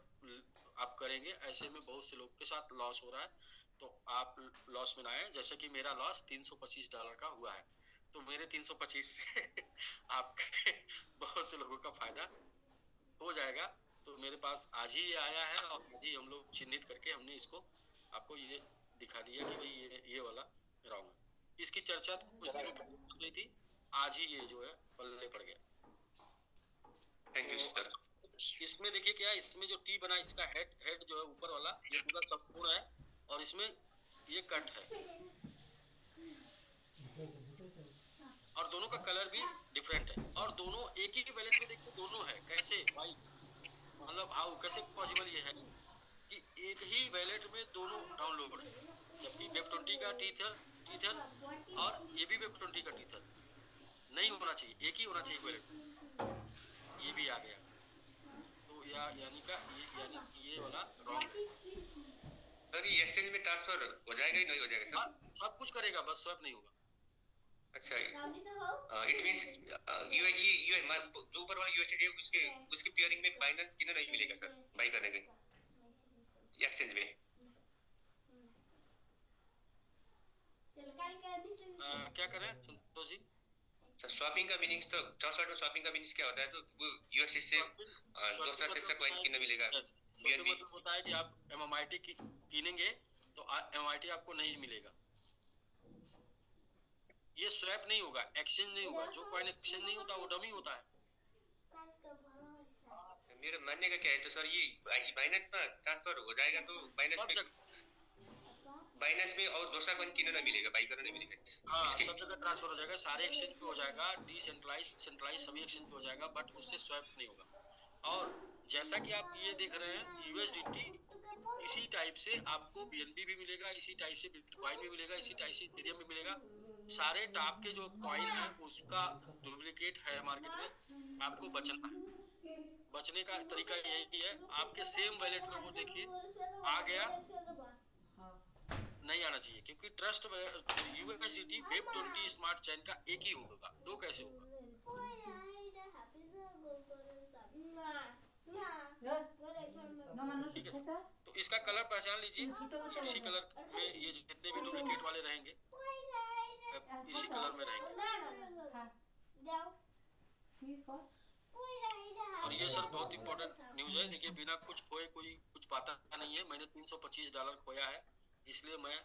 आप करेंगे। ऐसे में बहुत से लोग के साथ लॉस हो रहा है, तो आप लॉस में ना आए। जैसे कि मेरा लॉस $325 का हुआ है, तो मेरे 325 से आपके बहुत से लोगों का फायदा हो जाएगा। तो मेरे पास आज ही ये आया है और आज ही हम लोग चिन्हित करके हमने इसको आपको ये दिखा दिया कि भाई ये वाला रॉन्ग है। इसकी चर्चा कुछ दिनों पहले हो गई थी, आज ही ये जो है पल्ले पड़ गया। Thank you sir. इसमें देखिए क्या है, इसमें जो टी बना, इसका हेड जो है ऊपर वाला ये पूरा संपूर्ण है और इसमें ये कट है और दोनों का कलर भी डिफरेंट है और दोनों एक ही वैलेट में देखिए दोनों है। कैसे भाई, मतलब हाउ कैसे पॉसिबल ये है कि एक ही वैलेट में दोनों डाउनलोड है, जबकि वेब20 का टीथर और ये भी वेब20 का टीथर नहीं होना चाहिए, एक ही होना चाहिए वैलेट। ये भी आ गया, तो यानी ये वाला रॉन्ग है। सर ये एक्सचेंज में ट्रांसफर हो जाएगा ही नहीं हो जाएगा सर? सब कुछ करेगा, बस स्वैप नहीं होगा। अच्छा, इट मींस ये जो ऊपर वाला यूएसडी है उसके उसकी पेयरिंग में बाइनेंस कितना नहीं मिलेगा सर बाई करने के एक्सचेंज में? क्या करें संतोष जी? स्वैपिंग का मीनिंग्स तो ट्रांसफर स्वैपिंग का मीनिंग्स क्या होता है? तो वो यूएसडी से दूसरा तीसरा कॉइन कितना मिलेगा? बीएनबी मतलब होता है कि आप एमएमआईटी कीनेंगे तो एमएमआईटी आपको नहीं मिलेगा। ये स्वैप नहीं होगा, एक्सचेंज नहीं होगा। जो कॉइन एक्सचेंज नहीं होता वो डमी होता है। मेरा मानने का क्या है तो सर ये बाइनेंस में ट्रांसफर हो जाएगा तो बाइनेंस में और दूसरा कॉइन कितना ना मिलेगा, बाई करना नहीं मिलेगा। हाँ, सब जगह ट्रांसफर हो जाएगा, सारे एक्सचेंज पे हो जाएगा, डिसेंट्रलाइज सेंट्रलाइज सभी एक्सचेंज पे हो जाएगा, बट उससे स्वैप नहीं होगा। और जैसा कि आप ये देख रहे हैं यूएसडीटी, इसी टाइप से आपको बीएनबी भी मिलेगा, इसी टाइप से बिटकॉइन भी मिलेगा, इसी टाइप से इथेरियम भी मिलेगा। सारे टॉप के जो कॉइन है उसका डुप्लीकेट है मार्केट में, आपको बचना है। बचने का तरीका यही है, आपके सेम वैलेट में वो देखिए आ गया, नहीं आना चाहिए, क्योंकि trust USDT web 20 smart chain का एक ही होगा, दो कैसे होगा? ठीक है सर, तो इसका कलर पहचान लीजिए, इसी कलर में ये जितने भी डुप्लीकेट वाले रहेंगे इसी कलर में रहेंगे। और ये सर बहुत इंपॉर्टेंट न्यूज है, देखिए बिना कुछ खोए कोई कुछ पाता नहीं है। मैंने $325 खोया है, इसलिए मैं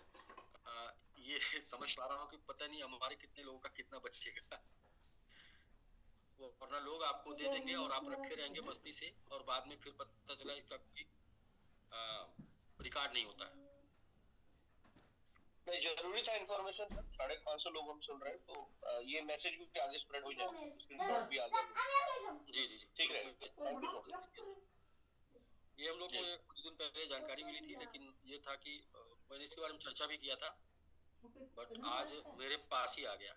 ये समझ पा रहा हूँ कि पता नहीं हमारे कितने लोगों का कितना बचेगा। वरना लोग आपको दे देंगे और आप रखे रहेंगे मस्ती से, और बाद में फिर पता चला इसका रिकॉर्ड नहीं होता है। नहीं, जरूरी था इन्फॉर्मेशन। 550 लोग हम सुन रहे हैं, तो ये मैसेज भी आगे स्प्रेड हो जाएगा, भी आगे। जी जी जी, ठीक है। ये हम लोग को कुछ दिन पहले जानकारी मिली थी, लेकिन ये था कि मैंने इसके बारे में चर्चा भी किया था, बट आज मेरे पास ही आ गया।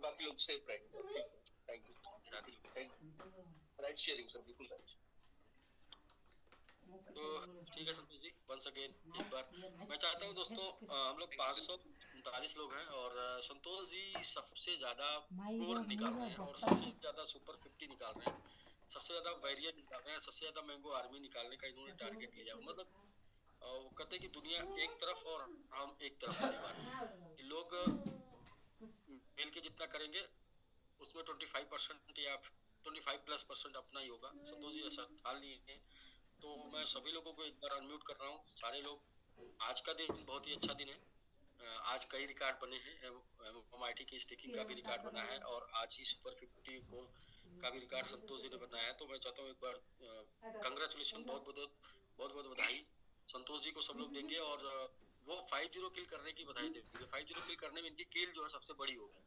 बाकी लोग सेफ रहेंगे। Thank you. Right sharing sir, बिल्कुल राइट। तो ठीक है संतोष जी, वंस अगेन एक बार मैं चाहता हूँ दोस्तों, हम लोग 539 लोग हैं, और संतोष जी सबसे ज्यादा कोर निकाल रहे हैं, और सबसे ज्यादा सुपर 50 निकाल रहे हैं, सबसे ज्यादा वेरिएंट निकाल रहे हैं, सबसे ज्यादा मैंगो आर्मी निकालने का इन्होंने टारगेट लिया। मतलब वो कहते हैं कि दुनिया एक तरफ और हम एक तरफ होने वाले। लोग मिल के जितना करेंगे उसमें 25% या 25+% अपना ही होगा। संतोष जी ऐसा ख्याल नहीं है, तो मैं सभी लोगों को एक बार अनम्यूट कर रहा हूँ। सारे लोग, आज का दिन बहुत ही अच्छा दिन है, आज कई रिकॉर्ड बने हैं, एमआईटी की स्टेकिंग का भी रिकॉर्ड बना है, और आज ही सुपर 50 को का भी रिकॉर्ड संतोष जी ने बताया है। तो मैं चाहता हूँ एक बार कंग्रेचुलेशन, बहुत बहुत बधाई संतोष जी को सब लोग देंगे, और वो 50 किल करने की बधाई देंगे। 50 किल करने में इनकी किल जो है सबसे बड़ी होगी।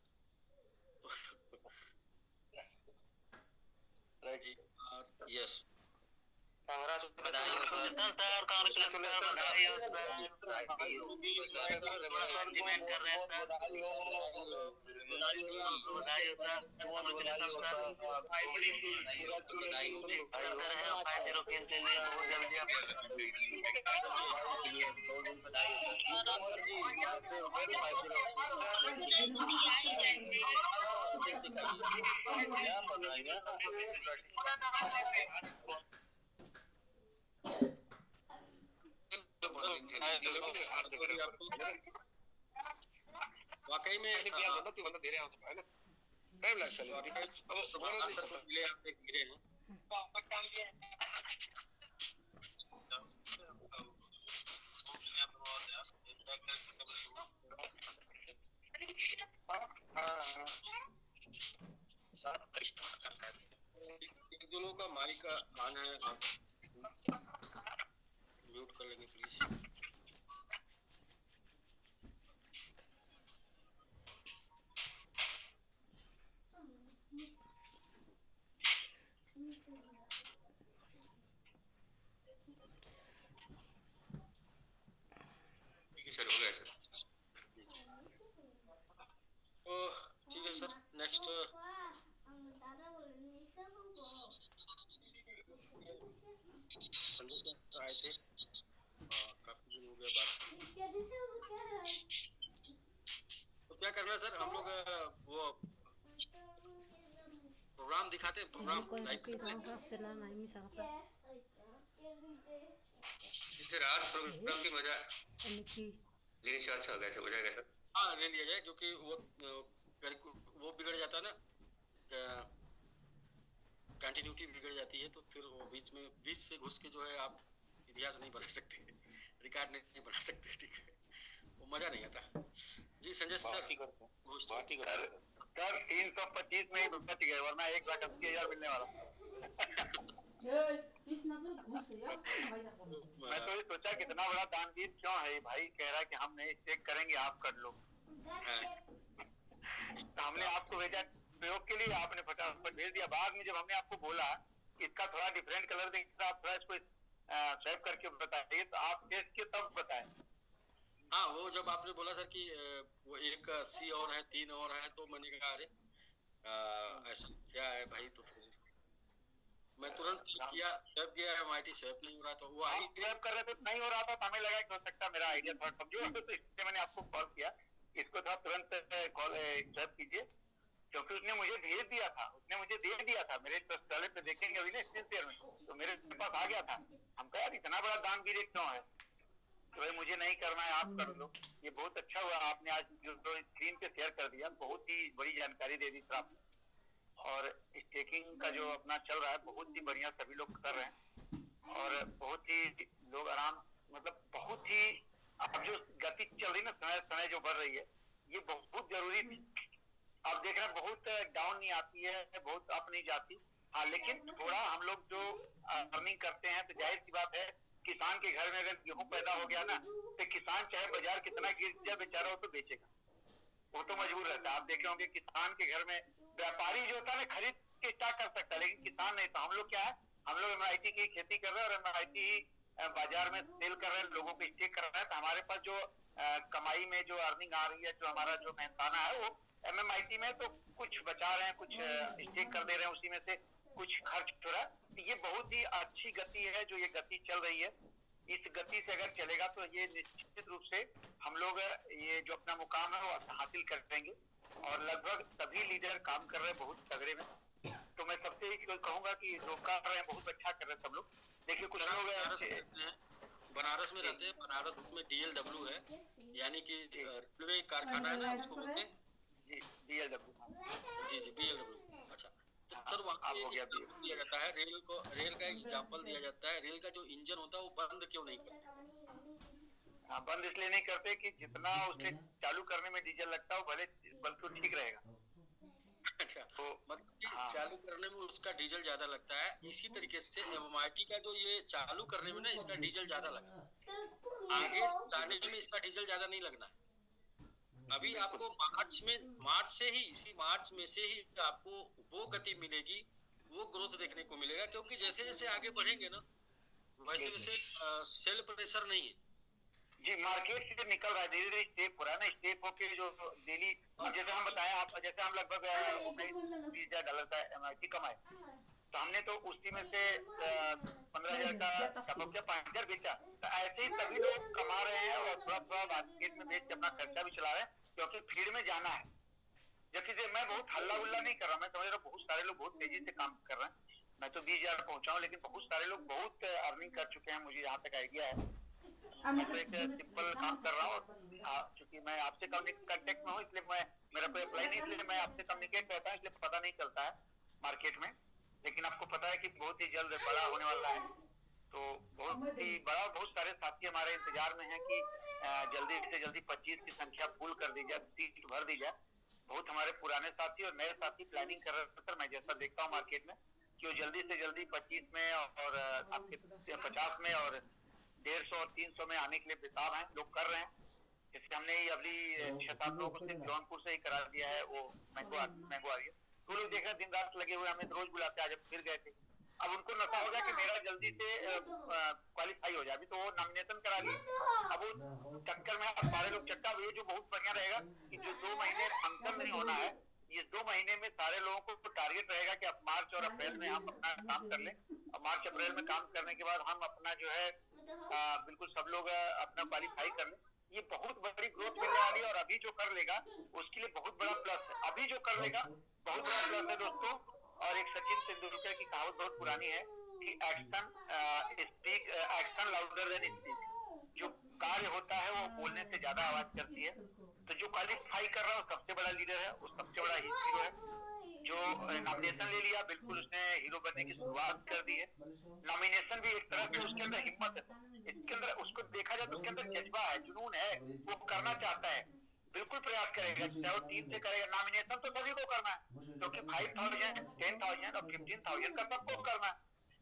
यस, वाकई में दे रहे हैं टाइम लग चले अभी मिले, आप देख गिरे हैं। एक दो लोगों का माइक का ऑन है, आप म्यूट कर लेंगे प्लीज। सर हो गया सर। तो ठीक है सर, नेक्स्ट आए थे, काफी दिन हो गया बात। तो क्या करना है सर, हम लोग वो प्रोग्राम दिखाते हैं, प्रोग्राम लाइव करते हैं। जिससे रात प्रोग्राम की मजा लेने से अच्छा हो गया हो जाएगा सर। हाँ ले लिया जाए, क्योंकि वो बिगड़ जाता है ना, कंटिन्यूटी बिगड़ जाती है, तो फिर वो बीच से घुस के जो है आप इतिहास नहीं बना सकते, रिकॉर्ड नहीं बना सकते, ठीक है, वो मजा नहीं आता। जी संजय सर, सर 325 में ही बच गए, वरना 1,80,000 मिलने वाला। मैं तो ये सोचा कितना बड़ा दानवीर क्यों है भाई, कह रहा है कि हम नहीं चेक करेंगे, आप कर लो। तो हमने आपको भेजा प्रयोग के लिए, आपने फटाफट भेज दिया। बाद में जब हमने आपको बोला इसका थोड़ा डिफरेंट कलर देखिए, आप थोड़ा इसको सेव करके बताइए, तो आप टेस्ट के तब बताएं। हाँ, वो जब आपने बोला सर कि वो एक सी और है, 3 और है, तो मैंने कहा अरे ऐसा क्या है भाई, तो फिर मैं तुरंत किया, स्वेप किया है, MIT स्वेप नहीं हो रहा, तो वो आई स्वेप कर रहे थे नहीं हो रहा था, तो हमें लगा कि हो सकता है मेरा आइडिया थोड़ा कमजोर है, तो इसलिए मैंने आपको कॉल किया, इसको थोड़ा तुरंत कॉल स्वेप कीजिए, क्योंकि उसने मुझे भेज दिया था, उसने मुझे दे दिया था, मेरे वाले पे देखेंगे अभी ना स्क्रीन शेयर में, तो मेरे पास आ गया था। हम कहा यार इतना बड़ा दानवीर क्यों है, तो भाई मुझे नहीं करना है, आप कर लो। ये बहुत अच्छा हुआ आपने आज जो स्क्रीन पे शेयर कर दिया, बहुत ही बड़ी जानकारी दे दी सर आपने। और स्टेकिंग का जो अपना चल रहा है बहुत ही बढ़िया, सभी लोग कर रहे हैं, और बहुत ही लोग आराम, मतलब बहुत ही अब जो गति चल रही ना, समय जो बढ़ रही है, ये बहुत जरूरी थी। आप देख रहे हैं बहुत डाउन नहीं आती है, बहुत अप नहीं जाती। हाँ, लेकिन थोड़ा हम लोग जो अर्निंग करते हैं, तो जाहिर सी बात है किसान के घर में अगर गेहूं पैदा हो गया ना, तो किसान चाहे बाजार कितना गिर जाए बेचारा हो तो बेचेगा, वो तो मजबूर रहता है। आप देखे होंगे किसान के घर में व्यापारी जो होता है खरीद के स्टार्ट कर सकता है, लेकिन किसान नहीं। तो हम लोग क्या है, हम लोग MIT की खेती कर रहे हैं, और MIT बाजार में सेल कर रहे हैं, लोगों को स्टेक कर रहे हैं, तो हमारे पास जो कमाई में जो अर्निंग आ रही है, जो हमारा जो मेहनताना है, वो MMIT में तो कुछ बचा रहे हैं, कुछ स्टेक कर दे रहे हैं, उसी में से कुछ खर्च हो रहा है। तो ये बहुत ही अच्छी गति है जो ये गति चल रही है। इस गति से अगर चलेगा तो ये निश्चित रूप से हम लोग ये जो अपना मुकाम है वो हासिल कर लेंगे, और लगभग सभी लीडर काम कर रहे हैं बहुत तगड़े में। तो मैं सबसे ही कहूंगा कि जो कर रहे हैं बहुत अच्छा कर रहे हैं सब लोग। देखिए कुछ लोग बनारस में रहते हैं, बनारस में DLW है, यानी कि रेलवे कारखाना है ना, उसको बोलते हैं DLW। जी DLW। अच्छा, तो सर वहाँ दिया जाता है, रेल का एग्जाम्पल दिया जाता है, रेल का जो इंजन होता है वो बंद क्यों नहीं करते? हाँ, बंद इसलिए नहीं करते कि जितना उसे चालू करने में डीजल लगता है, भले बल्कि ठीक रहेगा। अच्छा, तो मतलब चालू करने में उसका डीजल ज्यादा लगता है, इसी तरीके से MIT का जो ये चालू करने में ना इसका डीजल ज्यादा लगता है, आगे लाने में इसका डीजल ज्यादा नहीं लगना है। अभी आपको मार्च से ही, इसी मार्च में से ही आपको वो गति मिलेगी, वो ग्रोथ देखने को मिलेगा, क्योंकि जैसे जैसे आगे बढ़ेंगे ना वैसे वैसे सेल प्रेशर नहीं है जी, मार्केट से निकल रहा है धीरे धीरे, स्टेप हो रहा है ना, स्टेप होके जो डेली, जैसे हम बताएं आप, जैसे हम लगभग $20,000 का MIT कमाए, तो हमने तो उसी में से 15,000 का 5,000 बेचा। तो ऐसे ही सभी लोग कमा रहे हैं, और थोड़ा थोड़ा मार्केट में बेच के अपना खर्चा भी चला रहे हैं, क्योंकि फील्ड में जाना है। जबकि मैं बहुत हल्ला उल्ला नहीं कर रहा, मैं समझ रहा हूँ बहुत सारे लोग बहुत तेजी से काम कर रहे हैं। मैं तो 20,000 पहुंचा हूँ, लेकिन बहुत सारे लोग बहुत अर्निंग कर चुके हैं, मुझे यहाँ तक आइडिया है। मैं तो एक सिंपल काम कर रहा हूँ, क्योंकि मैं आपसे कांटेक्ट में हूँ, इसलिए मेरा कोई अप्लाई नहीं, इसलिए मैं आपसे कम्युनिकेट करता हूँ, इसलिए पता नहीं चलता है मार्केट में। लेकिन आपको पता है कि बहुत ही जल्द बड़ा होने वाला है, तो बहुत ही बड़ा, बहुत सारे साथी हमारे इंतजार में हैं कि जल्दी से जल्दी 25 की संख्या फुल कर दी जाए, सीट भर दी जाए। बहुत हमारे पुराने साथी और नए साथी प्लानिंग कर रहे हैं सर, मैं जैसा देखता हूँ मार्केट में कि वो जल्दी से जल्दी 25 में और आपके 50 में और 150 और 300 में आने के लिए बेताब हैं, लोग कर रहे हैं। जैसे हमने अभी 6-7 लोगों को सिर्फ जौनपुर से ही करा दिया है, वो मैंगो आ रही है, तो लोग देख रहे दिन रात लगे हुए, हमें रोज बुलाते, आज फिर गए थे। अब उनको नशा होगा कि मेरा जल्दी से क्वालिफाई हो जाए, अभी तो वो नॉमिनेशन करा लिए, अब वो चक्कर में अब सारे लोग चक्का हुए, जो बहुत बढ़िया रहेगा कि जो 2 महीने फंक्शन नहीं होना है, इस 2 महीने में सारे लोगों को टारगेट रहेगा कि अब मार्च और अप्रैल में हम अपना काम कर लें। अब मार्च अप्रैल में काम करने के बाद हम अपना जो है बिल्कुल सब लोग अपना क्वालिफाई कर लें, ये बहुत बड़ी ग्रोथ मिलने वाली है और अभी जो कर लेगा उसके लिए बहुत बड़ा प्लस है, अभी जो कर लेगा बहुत बड़ा प्लस है दोस्तों। और एक सचिन तेंदुलकर की कहावत बहुत पुरानी है कि एक्शन लाउडर देन स्पीच, जो कार्य होता है वो बोलने से ज्यादा आवाज करती है। तो जो क्वालिफाई कर रहा है वो सबसे बड़ा लीडर है, वो सबसे बड़ा हीरो है। जो नॉमिनेशन ले लिया बिल्कुल उसने हीरो बनने की शुरुआत कर दी है। नॉमिनेशन भी एक तरह से उसके अंदर हिम्मत है, इसके अंदर उसको देखा जाए तो उसके अंदर जज्बा है, जुनून है, वो करना चाहता है, बिल्कुल प्रयास करेगा, चाहे वो टीम से करेगा। नॉमिनेशन तो सभी को करना है क्योंकि 5000, 10,000 और 15,000 का सबको करना है,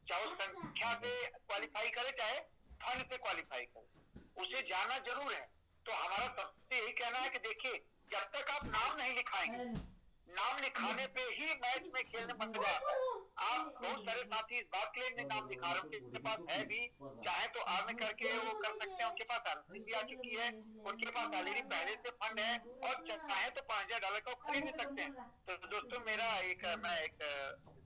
चाहे वो संख्या से क्वालिफाई करे चाहे फंड से क्वालिफाई करे, उसे जाना जरूर है। तो हमारा सबसे यही कहना है कि देखिए जब तक आप नाम नहीं लिखाएंगे, नाम लिखाने पे ही मैच में खेलने में मजा आता है। आप बहुत सारे साथी इस बात के लिए नाम लिखा रहे हैं, उनके पास है भी, चाहे तो आर्मी करके वो कर सकते हैं, उनके पास अर्निंग भी आ चुकी है, उनके पास ऑलरेडी पहले से फंड है और चाहे तो $5,000 का खरीद भी सकते हैं। तो दोस्तों मेरा मैं एक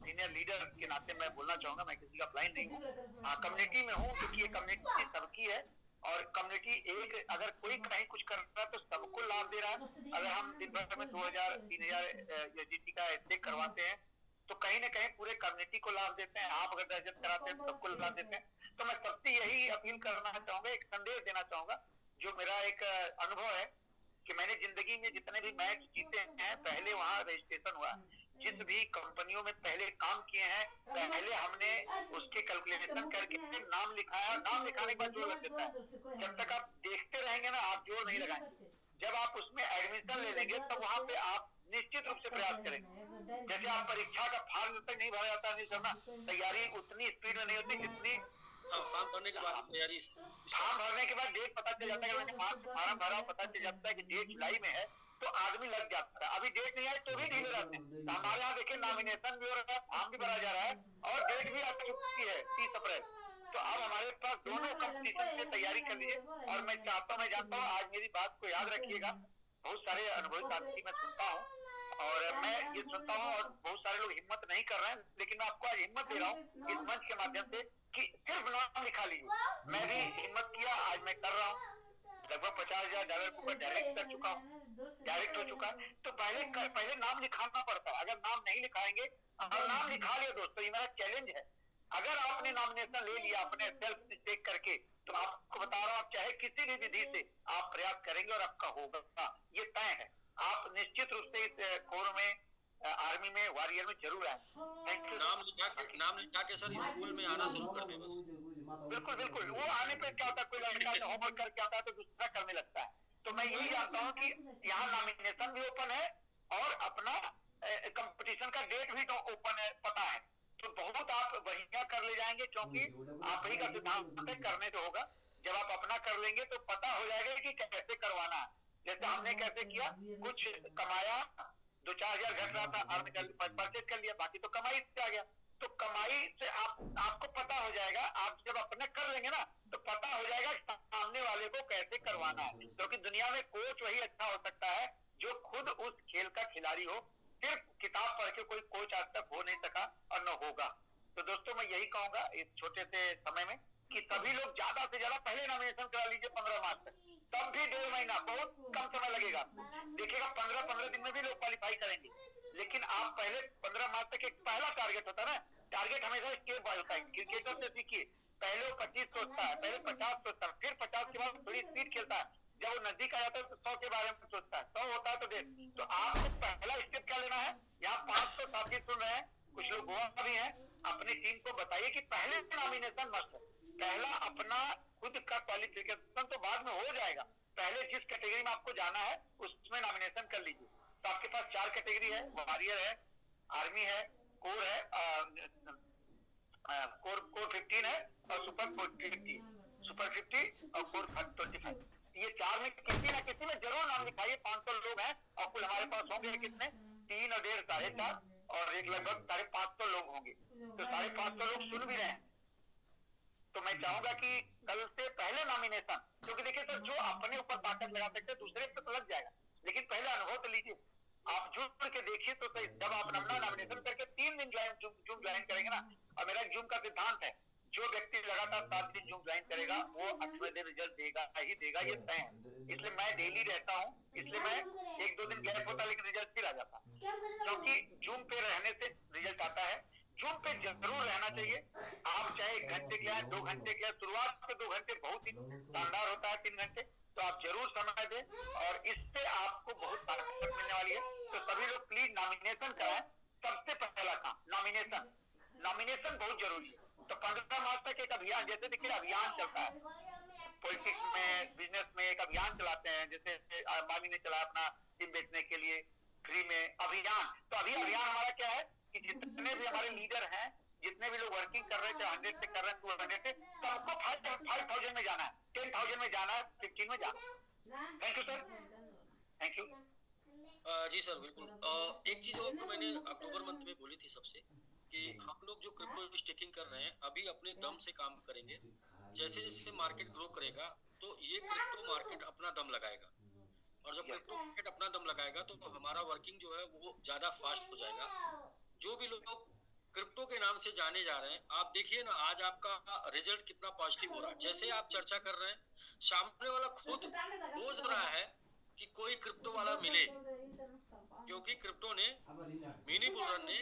सीनियर लीडर के नाते मैं बोलना चाहूंगा, मैं किसी का ब्लाइंड नहीं हूँ, हाँ कम्युनिटी में हूँ क्योंकि ये कम्युनिटी सबकी है और कम्युनिटी एक, अगर कोई कहीं कुछ कर रहा है तो सबको लाभ दे रहा है। अगर हम दिन भर में 2,000-3,000 USDT का स्टेक करवाते हैं तो कहीं ना कहीं पूरे कम्युनिटी को लाभ देते हैं। आप अगर दर्जन कराते हैं तो सबको लाभ देते हैं। तो मैं सबसे यही अपील करना चाहूंगा, एक संदेश देना चाहूंगा, जो मेरा एक अनुभव है कि मैंने जिंदगी में जितने भी मैच जीते हैं पहले वहाँ रजिस्ट्रेशन हुआ, जिस भी कंपनियों में पहले काम किए हैं पहले हमने उसके कैलकुलेशन करके नाम लिखाया। नाम लिखाने के बाद जोर लग देता है, जब तक आप देखते रहेंगे ना आप जोर नहीं लगाएंगे। जब आप उसमें एडमिशन ले लेंगे तब वहाँ पे आप निश्चित रूप से प्रयास करेंगे। जैसे आप परीक्षा का फॉर्म तक नहीं भरा जाता, नहीं करना, तैयारी उतनी स्पीड में नहीं होती जितनी फॉर्म भरने के बाद तैयारी, फॉर्म भरने के बाद डेट पता चल जाता है कि मैंने फॉर्म भरा, पता चल जाता है कि डेट जुलाई में है तो आदमी लग जाता है। अभी डेट नहीं आई तो भी ढीले रहते हैं। तो हमारे यहाँ देखिए नॉमिनेशन भी हो रहा है, फॉर्म भी भरा जा रहा है और डेट भी आ चुकी है 30 अप्रैल। तो अब हमारे पास दोनों कंपटीशन से तैयारी कर लीजिए। और मैं चाहता हूँ, मैं जानता हूँ आज मेरी बात को याद रखिएगा, बहुत सारे अनुभवी साथी मैं सुनता हूँ और मैं ये सुनता हूँ और बहुत सारे लोग हिम्मत नहीं कर रहे हैं, लेकिन मैं आपको आज हिम्मत दे रहा हूँ इस मंच के माध्यम से कि सिर्फ नाम लिखा लीजिए। मैं भी हिम्मत किया, आज मैं कर रहा हूँ, लगभग $50,000 को मैं डायरेक्ट कर चुका हूँ, डायरेक्ट हो चुका। तो पहले नाम लिखाना पड़ता है। अगर नाम नहीं लिखाएंगे, अगर नाम लिखा लिया दोस्तों, ये मेरा चैलेंज है, अगर आपने नॉमिनेशन ले लिया अपने सेल्फ स्टेक करके तो आपको बता रहा हूँ आप चाहे किसी भी विधि से आप प्रयास करेंगे और आपका होगा, ये तय है। आप निश्चित रूप से इस कोर में, आर्मी में, वॉरियर में जरूर आए। Thank you. नाम लिखा के सर स्कूल में आना शुरू कर दे बस। बिल्कुल बिल्कुल, वो आने पे क्या होता है, कोई लड़का होमवर्क करके आता है तो दूसरा करने लगता है। तो मैं यही जानता हूँ कि यहाँ नॉमिनेशन भी ओपन है और अपना कंपटीशन का डेट भी तो ओपन है, पता है। तो बहुत आप बढ़िया कर ले जाएंगे क्योंकि आप ही का सिद्धांत करने तो होगा। जब आप अपना कर लेंगे तो पता हो जाएगा कि कैसे करवाना है। जैसे हमने कैसे किया, कुछ कमाया, 2-4 हजार घट रहा था, अर्न कर परचेज कर लिया, बाकी तो कमाई से आ गया। तो कमाई से आपको पता हो जाएगा, आप जब अपने कर लेंगे ना तो पता हो जाएगा सामने वाले को कैसे करवाना है। क्योंकि दुनिया में कोच वही अच्छा हो सकता है जो खुद उस खेल का खिलाड़ी हो। सिर्फ किताब पढ़ के कोई कोच आज तक हो नहीं सका और न होगा। तो दोस्तों मैं यही कहूंगा इस छोटे से समय में कि सभी लोग ज्यादा से ज्यादा पहले नॉमिनेशन करा लीजिए 15 मार्च तक, तब भी 1.5 महीना, बहुत कम समय लगेगा। देखिएगा 15 दिन में भी लोग क्वालिफाई करेंगे। लेकिन आप पहले 15 मार्च तक एक पहला टारगेट होता है ना, टारगेट हमेशा स्टेप बाय होता है। क्रिकेटर से सीखिए, पहले वो 25 सोचता है, पहले 50 सोचता है, फिर 50 के बाद थोड़ी स्पीड खेलता है, जब वो नजदीक आ जाता है तो 100 के बारे में सोचता है, 100 होता है तो 150। तो आपको पहला स्टेप क्या लेना है? यहाँ 500 साथी सुन रहे हैं, कुछ लोग गोवा भी हैं, अपनी टीम को बताइए कि पहले नॉमिनेशन मस्ट है। पहला अपना खुद का क्वालिफिकेशन तो बाद में हो जाएगा, पहले जिस कैटेगरी में आपको जाना है उसमें नॉमिनेशन कर लीजिए। तो आपके पास 4 कैटेगरी है, वॉरियर है, आर्मी है, कोर है, कोर 15 है और सुपर 50, सुपर 50 और कोर 25। ये 4 में किसी ना किसी में जरूर नाम लिखाइए। 500 लोग हैं और कुल हमारे पास होंगे कितने, 3 और 1.5 4.5 और एक लगभग 550 लोग होंगे। तो 550 लोग सुन भी रहे हैं। तो मैं चाहूंगा कि कल से पहले नॉमिनेशन, क्योंकि देखिए सर जो अपने ऊपर ताकत लगा सकते हैं दूसरे पे तो लग जाएगा, लेकिन पहले अनुभव तो लीजिए। आप जुड़ के देखिए तो जब आप अपना नॉमिनेशन करके 3 दिन जूम ज्वाइन करेंगे ना, और मेरा जूम का सिद्धांत है जो व्यक्ति लगातार 7 दिन जूम ज्वाइन करेगा वो 8वें दिन रिजल्ट देगा ही देगा, ये तय है। इसलिए मैं डेली रहता हूँ, इसलिए मैं 1-2 दिन गैप होता लेकिन रिजल्ट फिर आ जाता, क्योंकि जूम पे रहने से रिजल्ट आता है। जूम पे जरूर रहना चाहिए। आप चाहे 1 घंटे के लिए 2 घंटे के लिए, शुरुआत के 2 घंटे बहुत ही शानदार होता है, 3 घंटे तो आप जरूर समय दें और इससे आपको बहुत ताकत मिलने वाली है। तो सभी लोग प्लीज नॉमिनेशन कराएं। सबसे पहला काम नॉमिनेशन, नॉमिनेशन बहुत जरूरी है। तो 15 मार्च तक एक अभियान, जैसे देखिए अभियान चलता है पॉलिटिक्स में, बिजनेस में एक अभियान चलाते हैं, जैसे मामी ने चलाया अपना सिम बेचने के लिए फ्री में अभियान। तो अभी अभियान हमारा क्या है कि जितने भी हमारे लीडर हैं, जितने भी लोग वर्किंग कर रहे थे 100 से कर रहे हैं 200 से, सबको 5,000 में जाना है, 10,000 में जाना है, 15 में जाना है। Thank you sir, thank you. जी सर बिल्कुल। एक चीज और तो मैंने अक्टूबर मंथ में बोली थी सबसे कि हम लोग जो क्रिप्टो स्टेकिंग कर रहे हैं अभी अपने दम से काम करेंगे। जैसे जैसे मार्केट ग्रो करेगा तो ये क्रिप्टो मार्केट अपना दम लगाएगा, और जब क्रिप्टो मार्केट अपना दम लगाएगा तो हमारा वर्किंग जो है वो ज्यादा फास्ट हो जाएगा। जो भी लोग क्रिप्टो के नाम से जाने जा रहे हैं, आप देखिए ना आज आपका रिजल्ट कितना पॉजिटिव हो रहा है। जैसे आप चर्चा कर रहे हैं, सामने वाला खुद खोज रहा है कि कोई क्रिप्टो वाला मिले, क्योंकि क्रिप्टो ने, मिनी बुलरन ने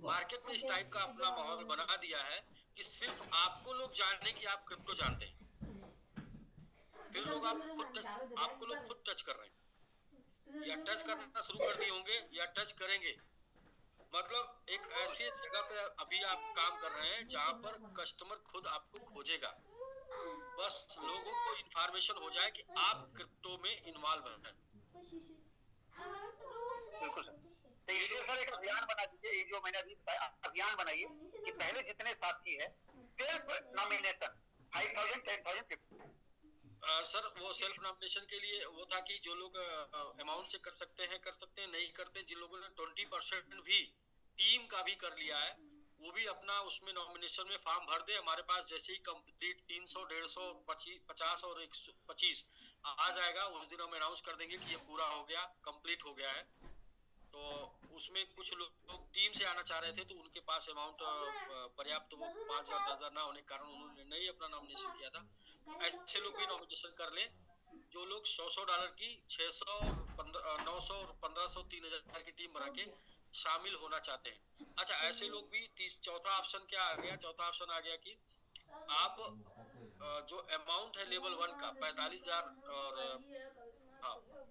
मार्केट में इस टाइप का अपना माहौल बना दिया है कि सिर्फ आपको लोग जानने कि आप क्रिप्टो जानते हैं, फिर लोग आपको लोग खुद टच कर रहे हैं या टच करना शुरू कर दिए होंगे या टच करेंगे। मतलब एक ऐसी जगह पे अभी आप काम कर रहे हैं जहां पर कस्टमर खुद आपको खोजेगा, बस लोगों को इंफॉर्मेशन हो जाए कि आप क्रिप्टो में इन्वॉल्व हैं। बिल्कुल सर, तो ये सर एक अभियान बना दीजिए, ये जो मैंने अभी अभियान बनाइए कि पहले जितने साथी है सेल्फ नॉमिनेशन 5,000, 10,000, 50,000। सर वो सेल्फ नॉमिनेशन के लिए वो था कि जो लोग अमाउंट से कर सकते हैं, नहीं करते, जिन लोगों ने 20% भी टीम का भी कर लिया है वो भी अपना उसमें नॉमिनेशन में फॉर्म भर दे। हमारे पास जैसे ही कंप्लीट 300, 150, 50 और 125 आ जाएगा, उस दिन हम अनाउंस कर देंगे कि ये पूरा हो गया, कंप्लीट हो गया है। तो उसमें कुछ लोग टीम से आना चाह रहे थे तो उनके पास अमाउंट पर्याप्त, वो 5,000, 10,000 ना होने के कारण उन्होंने नहीं अपना नॉमिनेशन किया था। ऐसे लोग भी नॉमिनेशन कर लें जो लोग $100 की 600, 900, 1500, 3,000 की टीम बना के शामिल होना चाहते हैं। अच्छा, ऐसे लोग भी चौथा ऑप्शन क्या आ गया? चौथा ऑप्शन आ गया कि आप जो अमाउंट है लेवल 1 का 45,000 और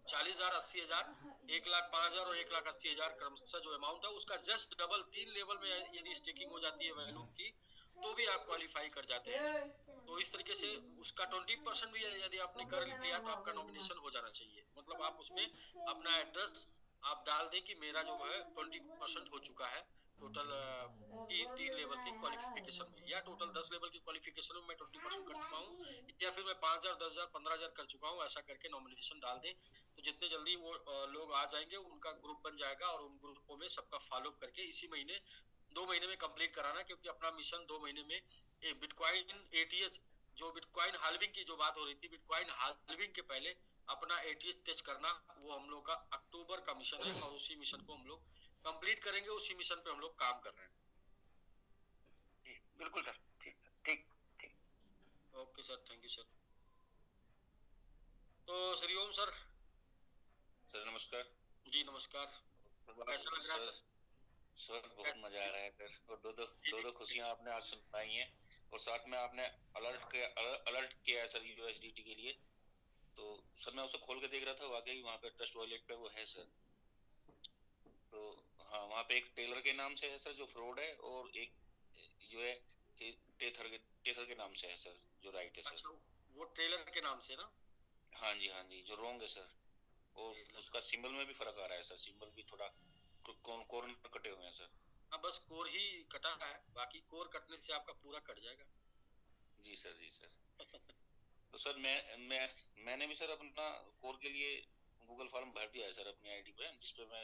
40,000, 80,000, 1,05,000 और 1,80,000 क्रमशः जो अमाउंट है उसका जस्ट डबल 3 लेवल में यदि स्टेकिंग हो जाती है वैल्यू की तो भी आप क्वालिफाई कर जाते हैं। तो इस तरीके से उसका 20% भी यदि आपने कर लिया तो आपका नॉमिनेशन हो जाना चाहिए। मतलब आप उसमें अपना एड्रेस आप डाल दें कि मेरा जो है 20% हो चुका है टोटल 3 लेवल की क्वालिफिकेशन में, या टोटल 10 लेवल की क्वालिफिकेशन में मैं 20% कर चुका हूँ, या फिर मैं 5,000, 10,000, 15,000 कर चुका हूँ। ऐसा करके नॉमिनेशन डाल दें तो जितने जल्दी वो लोग आ जाएंगे उनका ग्रुप बन जाएगा और उन ग्रुपों में सबका फॉलो करके इसी महीने 2 महीने में कंप्लीट कराना, क्योंकि अपना मिशन 2 महीने में बिटकॉइन ATH जो बिटकॉइन हाल्विंग की जो बात हो रही थी, बिटकॉइन हाल्विंग के पहले अपना ATH टेस्ट करना वो हम लोग का अक्टूबर का मिशन है और उसी मिशन को हम लोग कंप्लीट करेंगे। उसी मिशन पे हम लोग काम कर रहे हैं। बिल्कुल सर, ठीक ठीक ठीक। Okay sir, thank you sir. तो श्रीओम सर। सर नमस्कार। जी नमस्कार। कैसा लग रहा है सर? सर बहुत मजा आ रहा है सर, और दो खुशियां आपने आज सुनाई हैं और साथ में आपने अलर्ट किया है सर USDT के लिए। तो सर मैं उसे खोल के देख रहा था, वाकई वहाँ पे ट्रस्ट वॉलेट पे वो है सर। तो हाँ, वहाँ पे एक टेलर के नाम से है सर जो फ्रॉड है, और एक जो है टेथर के नाम से है सर जो राइट है सर। अच्छा, वो टेलर के नाम से ना? हाँ जी जो रॉन्ग है सर। और उसका सिंबल में भी फर्क आ रहा है सर, सिंबल भी थोड़ा कॉर्नर कटे हुए हैं सर। हाँ, बस कोर ही कटा है, बाकी कोर कटने से आपका पूरा कट जाएगा। जी सर। तो सर मैंने भी सर अपना कोर के लिए गूगल फॉर्म भर दिया है सर अपनी आईडी पे, जिसपे मैं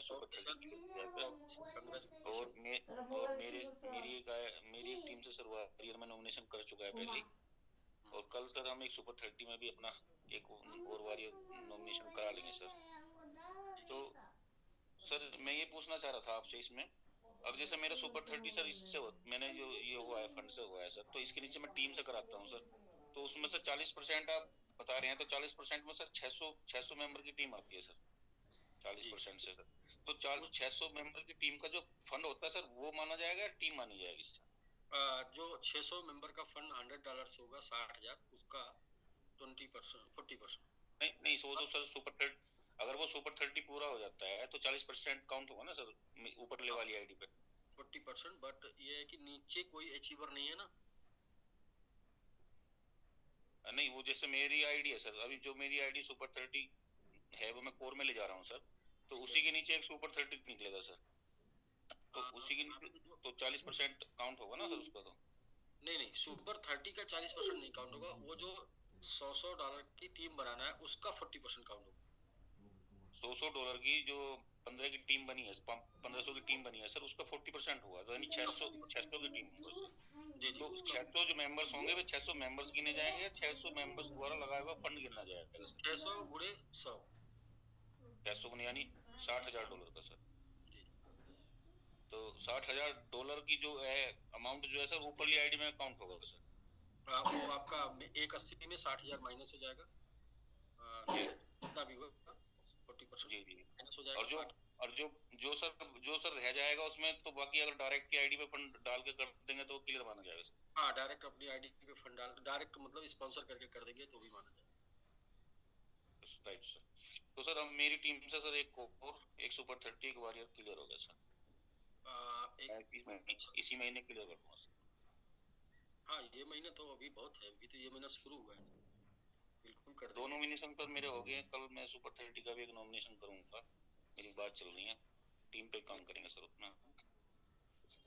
और मेरी एक टीम से सर वॉरियर में नॉमिनेशन कर चुका है पहले, और कल सर हम एक सुपर 30 में भी अपना एक और वॉरियर नॉमिनेशन करा लेंगे सर। तो सर मैं ये पूछना चाह रहा था आपसे इसमें अब जैसे मेरा सुपर 30 सर इससे मैंने जो ये हुआ है फंड से हुआ है सर, तो इसके नीचे मैं टीम से कराता हूँ सर, तो उसमें से 40% आप बता रहे हैं, तो 40% में सर 600 मेंबर की टीम आती है सर, 40% से सर, तो 600 मेंबर की टीम का जो फंड होता है सर वो माना जाएगा या टीम मानी जाएगी सर? जो 600 मेंबर का फंड $100 से होगा 60,000, उसका 20% 40%। नहीं सो तो सर अगर वो सुपर 30 पूरा हो जाता है तो 40% काउंट होगा ना सर ऊपर ले वाली आईडी पे 40%, बट ये है कि नीचे कोई अचीवर नहीं है ना। नहीं वो जैसे मेरी आईडी है सर, अभी जो मेरी आईडी सुपर 30 है वो मैं कोर में ले जा रहा हूँ सर, तो उसी के नीचे एक सुपर 30 निकलेगा सर, तो उसी के नीचे तो 40% काउंट होगा ना सर उसका? तो नहीं सुपर 30 का 40% नहीं काउंट होगा, वो जो $100 की टीम बनाना है उसका 40% काउंट होगा। $100 की जो 15 की टीम बनी है, 1500 की टीम बनी है सर, उसका 40% हुआ, तो यानी 600 की टीम होगा सर। जी तो 600 जो मेंबर्स होंगे वो 600 मेंबर्स गिने जाएंगे या 600 मेंबर्स द्वारा लगाया हुआ फंड गिना जाएगा? 600 गुणे 100, 600 गुणे यानी $60,000 का सर। तो $60,000 की जो है अमाउंट जो है सर ऊपरली आईडी में काउंट होगा सर। वो आपका 180 में 60,000 माइनस हो जाएगा, जितना भी होगा 40% जी माइनस हो जाएगा। और जो सर रह जाएगा उसमें तो बाकी अगर डायरेक्ट की आईडी पे फंड डाल के कर देंगे तो क्लियर माना जाएगा सर? हाँ, डायरेक्ट अपनी आईडी पे फंड डाल, डायरेक्ट मतलब स्पॉन्सर करके कर देंगे तो भी माना जाएगा। Right sir. तो सर हम मेरी टीम से सर एक कोर, एक सुपर 30, एक वॉरियर क्लियर हो गया सर। इसी महीने क्लियर कर दूंगा सर। हाँ, ये महीना तो अभी बहुत है, अभी तो ये महीना शुरू हुआ है, बिल्कुल कर दो नॉमिनेशन पर मेरे हो गए, कल मैं सुपर 30 का भी एक नॉमिनेशन करूंगा, मेरी बात चल रही है, टीम पे काम करेंगे सर उतना।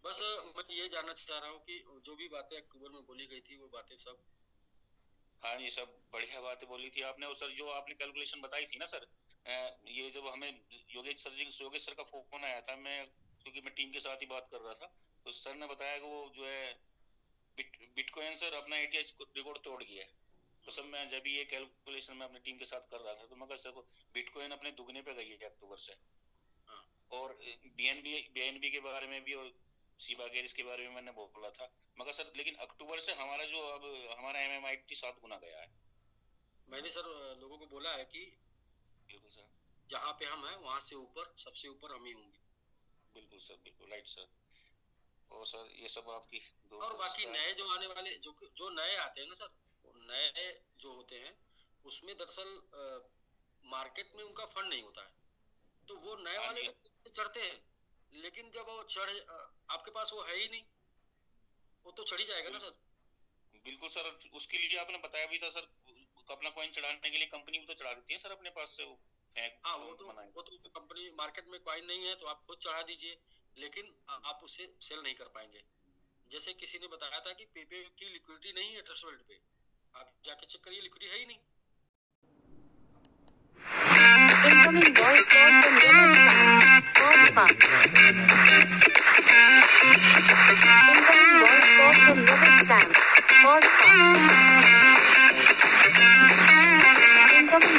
बस मैं ये जानना चाह रहा हूँ कि जो भी बातें अक्टूबर में बोली गई थी वो बातें सब, हाँ ये सब बढ़िया बातें बोली थी आपने, और सर जो आपने कैलकुलेशन बताई थी ना सर, ये जब हमें योगेश सर का फोन आया था, मैं क्योंकि मैं टीम के साथ ही बात कर रहा था, तो सर ने बताया कि वो जो है बिटकॉइन सर अपना एटीएच रिकॉर्ड तोड़ गया है। तो सर मैं जब ये कैलकुलेशन में अपनी टीम के साथ कर रहा था तो मैं सर बिटकॉइन अपने दुगने पे गई है अक्टूबर से, और बीएनबी के बारे में भी और शिबा गेरिस के बारे में मैंने बोला था, मगर सर लेकिन अक्टूबर से हमारा जो अब हमारा MMIT 7 गुना गया है। मैंने सर लोगों को बोला है कि बिल्कुल सर, जहाँ पे हम हैं वहाँ से ऊपर सबसे ऊपर हम ही होंगे। बिल्कुल सर, बिल्कुल राइट सर। और सर ये सब आपकी और बाकी नए जो आने वाले जो नए आते हैं ना सर, नए जो होते हैं उसमें दरअसल मार्केट में उनका फंड नहीं होता है, तो वो नए वाले चढ़ते हैं, लेकिन जब वो आपके पास वो है ही नहीं, वो तो चढ़ ही जाएगा ना सर। बिल्कुल सर, उसके लिए आपने बताया भी था सर, अपना कॉइन चढ़ाने के लिए कंपनी भी तो चढ़ा देती है सर अपने पास से, वो हाँ वो तो कंपनी मार्केट में कॉइन नहीं है तो आप खुद चढ़ा दीजिए, लेकिन आप उसे सेल नहीं कर पाएंगे। जैसे किसी ने बताया था कि पेपे की लिक्विडिटी नहीं है ट्रस्ट वर्ल्ड पे, आप जाके चेक करिए, लिक्विडिटी है ही नहीं। Incoming voice call from Dennis Tan. Incoming voice call from Dennis Tan. Incoming